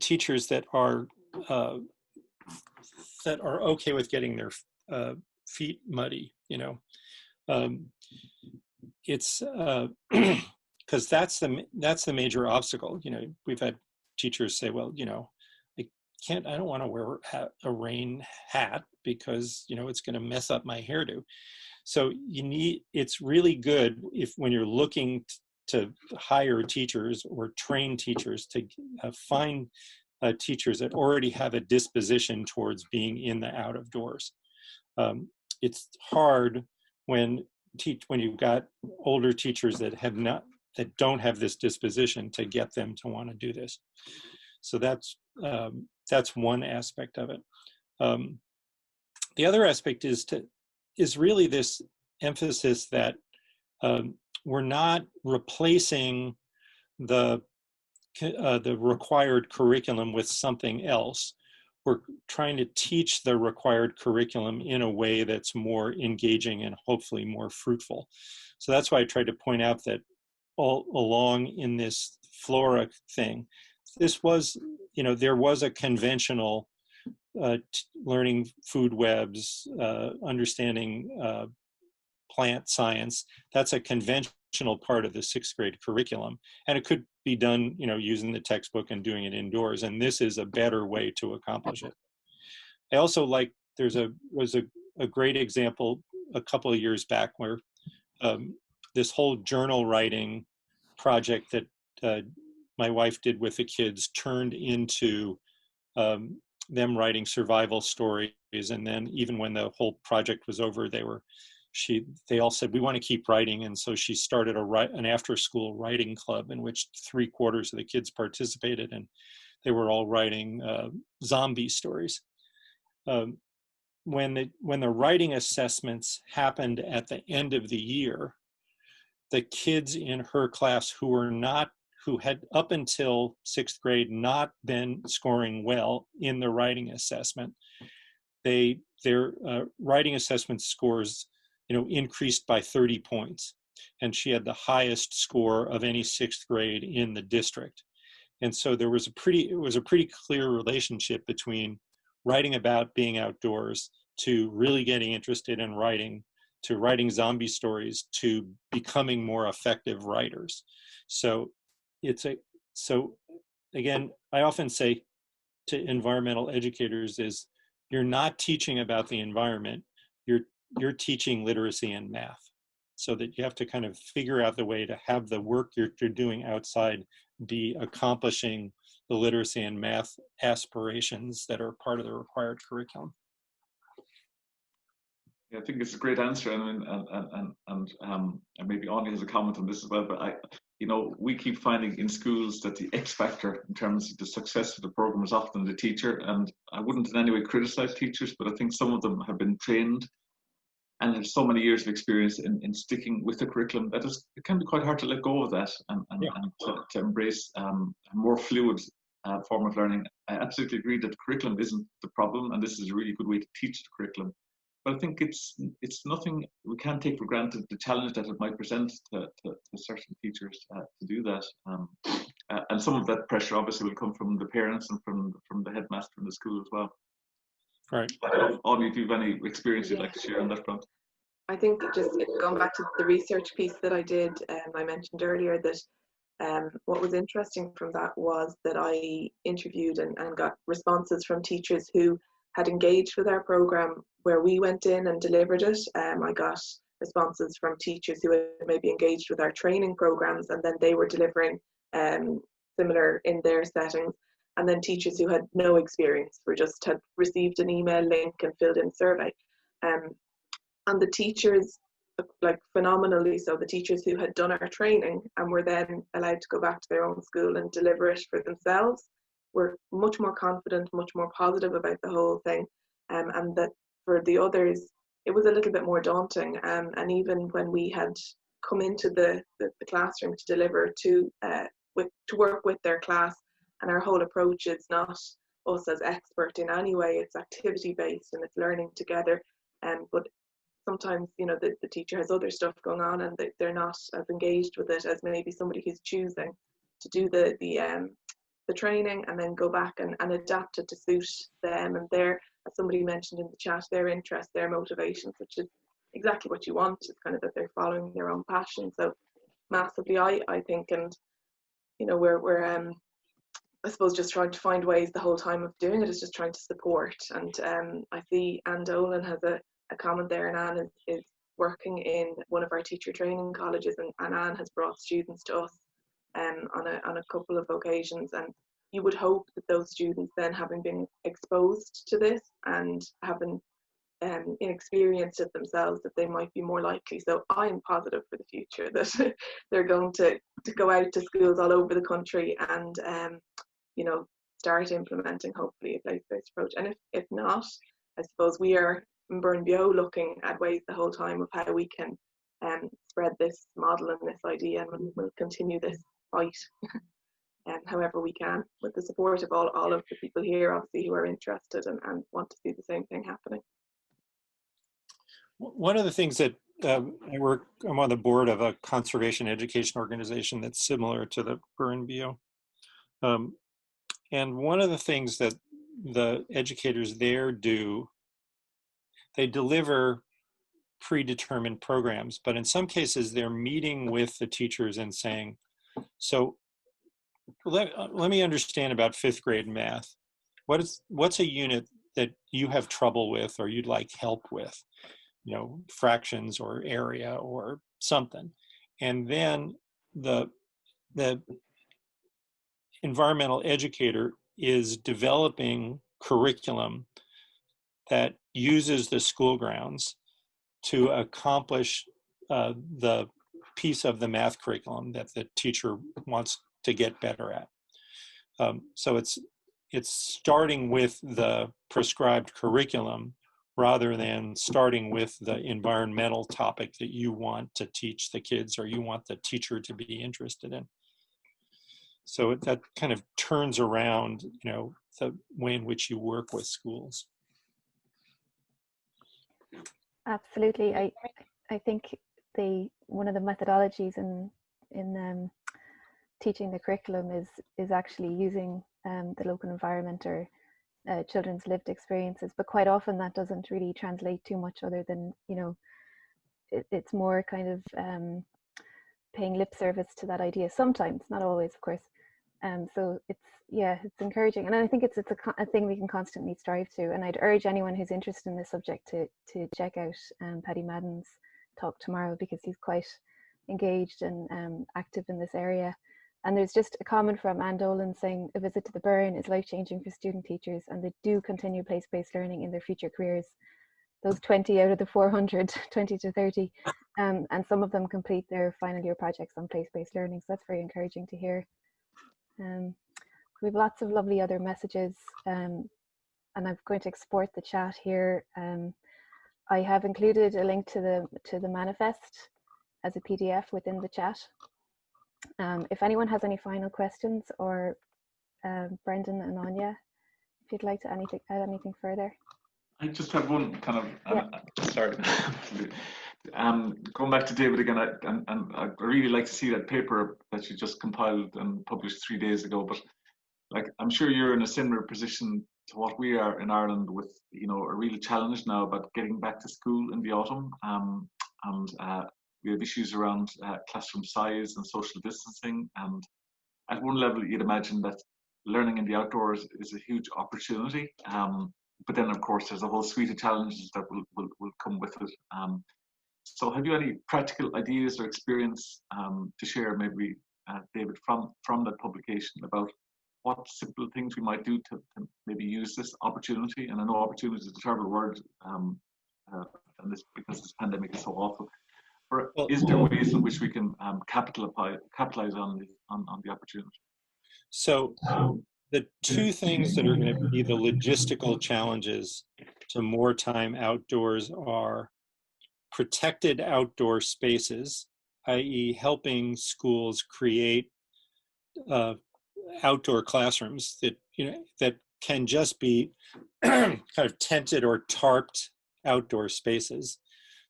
teachers that are okay with getting their feet muddy. It's because that's the major obstacle. We've had teachers say, well, I don't want to wear a rain hat because it's going to mess up my hairdo. So it's really good when you're looking to hire teachers or train teachers to find teachers that already have a disposition towards being in the out of doors. It's hard when you've got older teachers that don't have this disposition to get them to want to do this. So that's one aspect of it. The other aspect is really this emphasis that we're not replacing the required curriculum with something else. We're trying to teach the required curriculum in a way that's more engaging and hopefully more fruitful. So that's why I tried to point out that all along in this flora thing, this was, there was a conventional learning food webs, understanding plant science. That's a conventional part of the 6th grade curriculum, and it could be done, using the textbook and doing it indoors. And this is a better way to accomplish it. I also was a great example a couple of years back where this whole journal writing project that my wife did with the kids turned into them writing survival stories. And then even when the whole project was over, they all said, we want to keep writing. And so she started an after-school writing club in which 3/4 of the kids participated, and they were all writing zombie stories. When the writing assessments happened at the end of the year, the kids in her class who had up until 6th grade not been scoring well in the writing assessment, their writing assessment scores increased by 30 points. And she had the highest score of any 6th grade in the district. And so it was a pretty clear relationship between writing about being outdoors to really getting interested in writing, to writing zombie stories, to becoming more effective writers. So again, I often say to environmental educators is, you're not teaching about the environment, you're teaching literacy and math. So that you have to kind of figure out the way to have the work you're doing outside be accomplishing the literacy and math aspirations that are part of the required curriculum. Yeah, I think it's a great answer. I mean, and maybe Anya has a comment on this as well. But we keep finding in schools that the X factor in terms of the success of the program is often the teacher. And I wouldn't in any way criticize teachers, but I think some of them have been trained and have so many years of experience in sticking with the curriculum that it can be quite hard to let go of that and to embrace a more fluid form of learning. I absolutely agree that the curriculum isn't the problem, and this is a really good way to teach the curriculum. But I think it's nothing we can't take for granted, the challenge that it might present to certain teachers to do that. And some of that pressure obviously will come from the parents and from the headmaster in the school as well. Right. Audrey, if you have any experience you'd like to share on that front. I think just going back to the research piece that I did, I mentioned earlier that what was interesting from that was that I interviewed and got responses from teachers who had engaged with our program where we went in and delivered it. I got responses from teachers who had maybe engaged with our training programs, and then they were delivering similar in their settings. And then teachers who had no experience had received an email link and filled in a survey. And the teachers, like phenomenally so, the teachers who had done our training and were then allowed to go back to their own school and deliver it for themselves were much more confident, much more positive about the whole thing. And that for the others, it was a little bit more daunting. And even when we had come into the classroom to deliver to work with their class, and our whole approach is not us as expert in any way, it's activity based and it's learning together. But sometimes, you know, the teacher has other stuff going on and they're not as engaged with it as maybe somebody who's choosing to do the training and then go back and adapt it to suit them and their, as somebody mentioned in the chat, their interests, their motivations, which is exactly what you want. It's kind of that they're following their own passion. So massively, I think, and you know, we're I suppose just trying to find ways the whole time of doing it is just trying to support. And I see Anne Dolan has a comment there, and Anne is working in one of our teacher training colleges, and Anne has brought students to us on a couple of occasions, and you would hope that those students then, having been exposed to this and having experienced it themselves, that they might be more likely. So I'm positive for the future that they're going to go out to schools all over the country and you know, start implementing hopefully a place-based approach. And if not, I suppose we are in Burnbio looking at ways the whole time of how we can spread this model and this idea, and we'll continue this fight however we can, with the support of all of the people here, obviously, who are interested and want to see the same thing happening. One of the things that I'm on the board of a conservation education organization that's similar to the Burnbio. And one of the things that the educators there do, they deliver predetermined programs, but in some cases they're meeting with the teachers and saying, so let me understand about 5th grade math. What's a unit that you have trouble with or you'd like help with? You know, fractions or area or something. And then the environmental educator is developing curriculum that uses the school grounds to accomplish the piece of the math curriculum that the teacher wants to get better at. So it's starting with the prescribed curriculum rather than starting with the environmental topic that you want to teach the kids or you want the teacher to be interested in. So that kind of turns around, you know, the way in which you work with schools. Absolutely. I think one of the methodologies in teaching the curriculum is actually using the local environment or children's lived experiences, but quite often that doesn't really translate too much other than, you know, it's more kind of paying lip service to that idea sometimes, not always, of course. So it's encouraging, and I think it's a thing we can constantly strive to. And I'd urge anyone who's interested in this subject to check out Paddy Madden's talk tomorrow, because he's quite engaged and active in this area. And there's just a comment from Anne Dolan saying, a visit to the Burn is life-changing for student teachers, and they do continue place-based learning in their future careers. Those 20 out of the 400, 20 to 30, and some of them complete their final year projects on place-based learning. So that's very encouraging to hear. We have lots of lovely other messages, and I'm going to export the chat here. I have included a link to the manifest as a PDF within the chat. If anyone has any final questions, or Brendan and Anya, if you'd like to add anything further. I just have one kind of, sorry, going back to David again, and I'd really like to see that paper that you just compiled and published 3 days ago, but like, I'm sure you're in a similar position to what we are in Ireland, with, you know, a real challenge now about getting back to school in the autumn, and we have issues around classroom size and social distancing. And at one level, you'd imagine that learning in the outdoors is a huge opportunity. But then, of course, there's a whole suite of challenges that will come with it. So have you any practical ideas or experience to share, maybe, David, from that publication about what simple things we might do to maybe use this opportunity? And I know opportunity is a terrible word, and this, because this pandemic is so awful. Or is there ways in which we can capitalize on the opportunity? So the two things that are going to be the logistical challenges to more time outdoors are protected outdoor spaces, i.e. helping schools create outdoor classrooms that, that can just be kind of tented or tarped outdoor spaces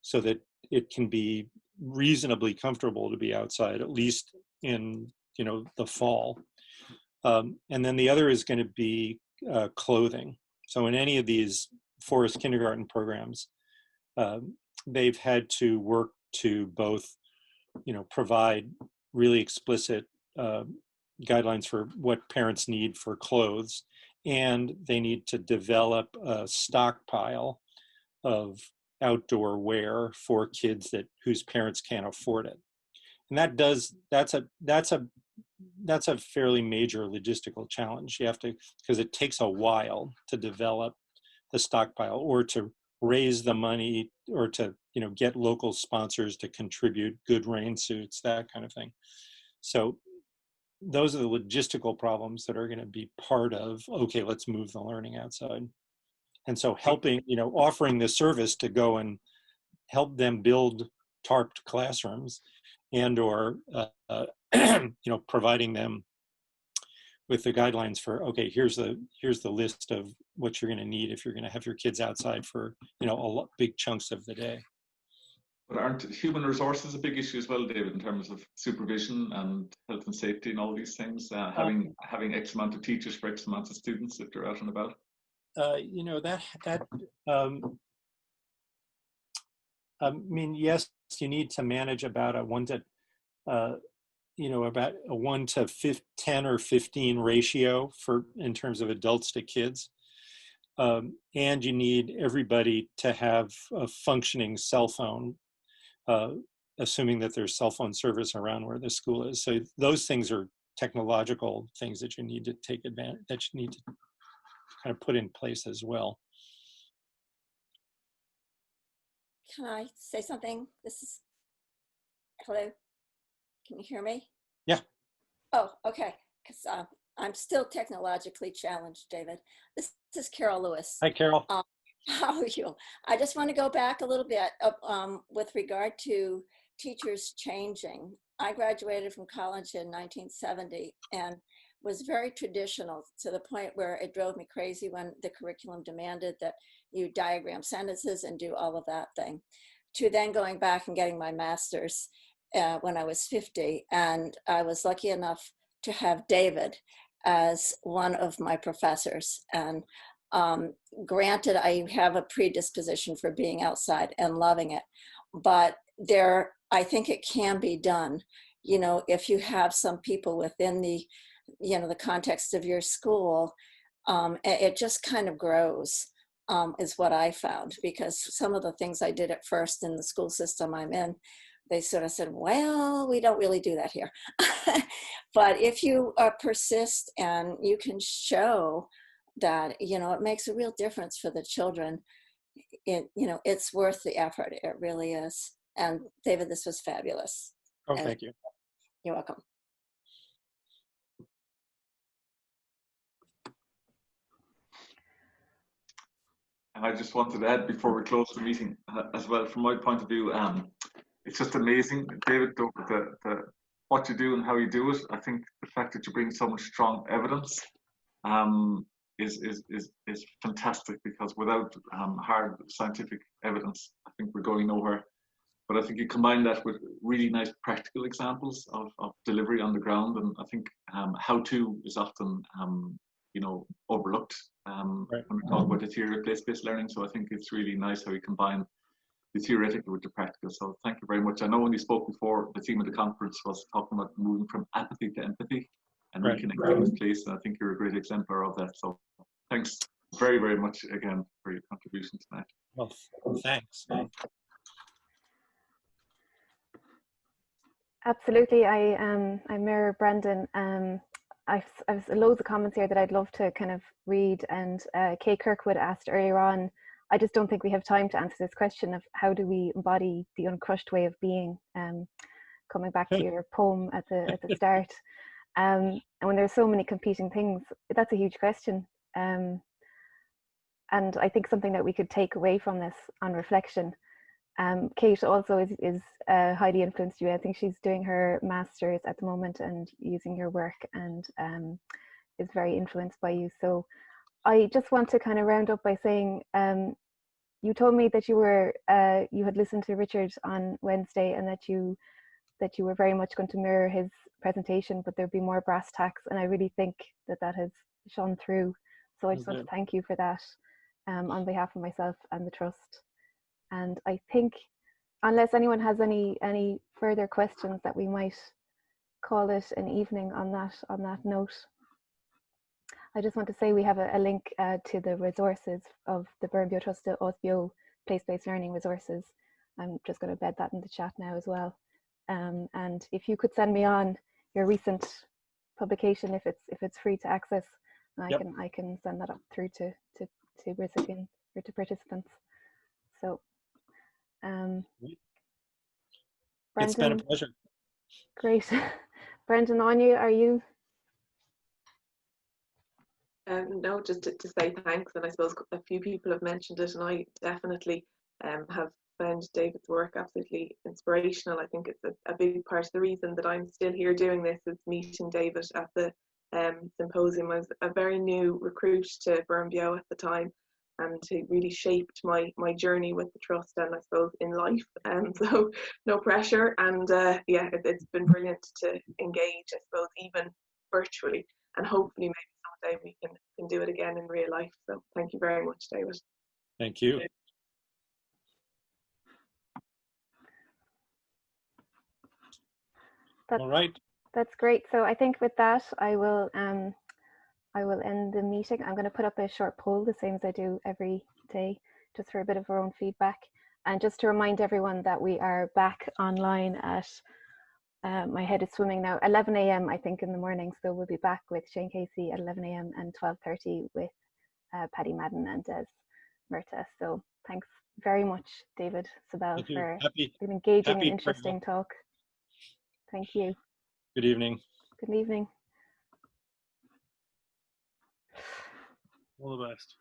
so that it can be reasonably comfortable to be outside, at least in, the fall. And then the other is going to be clothing. So in any of these forest kindergarten programs, they've had to work to both, provide really explicit guidelines for what parents need for clothes, and they need to develop a stockpile of outdoor wear for kids whose parents can't afford it. And that's a fairly major logistical challenge. You have to, because it takes a while to develop the stockpile or to raise the money or to, get local sponsors to contribute good rain suits, that kind of thing. So those are the logistical problems that are going to be part of, okay, let's move the learning outside. And so helping, offering the service to go and help them build tarped classrooms, and or providing them with the guidelines for, okay, here's the list of what you're going to need if you're going to have your kids outside for big chunks of the day. But aren't human resources a big issue as well, David, in terms of supervision and health and safety and all these things? Having X amount of teachers for X amount of students if they're out and about. Yes, you need to manage about a 1 to 10 or 15 ratio in terms of adults to kids. And you need everybody to have a functioning cell phone, assuming that there's cell phone service around where the school is. So those things are technological things that you need to take advantage, that you need to kind of put in place as well. Can I say something? Hello, can you hear me? Yeah. Oh, okay, because I'm still technologically challenged, David. This is Carol Lewis. Hi, Carol. How are you? I just want to go back a little bit with regard to teachers changing. I graduated from college in 1970 and was very traditional to the point where it drove me crazy when the curriculum demanded that you diagram sentences and do all of that thing, to then going back and getting my master's when I was 50. And I was lucky enough to have David as one of my professors. And granted, I have a predisposition for being outside and loving it, but I think it can be done. If you have some people within the context of your school, it just kind of grows, is what I found, because some of the things I did at first in the school system I'm in, they sort of said, well, we don't really do that here. But if you persist and you can show that, it makes a real difference for the children, it's worth the effort. It really is. And David, this was fabulous. Oh, thank you. You're welcome. And I just wanted to add before we close the meeting as well, from my point of view, it's just amazing, David, what you do and how you do it. I think the fact that you bring so much strong evidence is fantastic, because without hard scientific evidence, I think we're going nowhere. But I think you combine that with really nice practical examples of delivery on the ground, and I think how-to is often overlooked Right. when we talk about the theory of place-based learning. So I think it's really nice how you combine the theoretical with the practical. So thank you very much. I know when you spoke before, the theme of the conference was talking about moving from apathy to empathy and Right. reconnecting with place. And I think you're a great exemplar of that. So thanks very, very much again for your contribution tonight. Well, thanks. Absolutely, I mirror Brendan. I've loads of comments here that I'd love to kind of read, and Kay Kirkwood asked earlier on, I just don't think we have time to answer this question of how do we embody the uncrushed way of being, coming back to your poem at the start. And when there's so many competing things, that's a huge question. And I think something that we could take away from this on reflection. Kate also is highly influenced you. I think she's doing her master's at the moment and using your work, and is very influenced by you. So I just want to kind of round up by saying, you told me that you had listened to Richard on Wednesday, and that you were very much going to mirror his presentation, but there'd be more brass tacks, and I really think that has shone through. So I just want to thank you for that, on behalf of myself and the Trust. And I think, unless anyone has any further questions, that we might call it an evening on that note. I just want to say we have a link to the resources of the Burnbio Trust, the Osbio place-based learning resources. I'm just going to embed that in the chat now as well. And if you could send me on your recent publication, if it's free to access, and I can send that up through to recipients or to participants. So. Brendan, It's been a pleasure. Great. Brendan, Anya, are you? No, just to say thanks, and I suppose a few people have mentioned it, and I definitely have found David's work absolutely inspirational. I think it's a big part of the reason that I'm still here doing this is meeting David at the symposium. I was a very new recruit to Burnbio at the time, and it really shaped my journey with the Trust, and I suppose in life. So no pressure, and yeah, it's been brilliant to engage, I suppose, even virtually, and hopefully maybe someday we can do it again in real life. So thank you very much, David. Thank you. All right. That's great. So I think with that, I will end the meeting. I'm going to put up a short poll, the same as I do every day, just for a bit of our own feedback. And just to remind everyone that we are back online at, my head is swimming now, 11 a.m. I think in the morning. So we'll be back with Shane Casey at 11 a.m. and 12:30 with Paddy Madden and Des Murta. So thanks very much, David, Sobel, for an engaging and interesting talk. Thank you. Good evening. Good evening. All the best.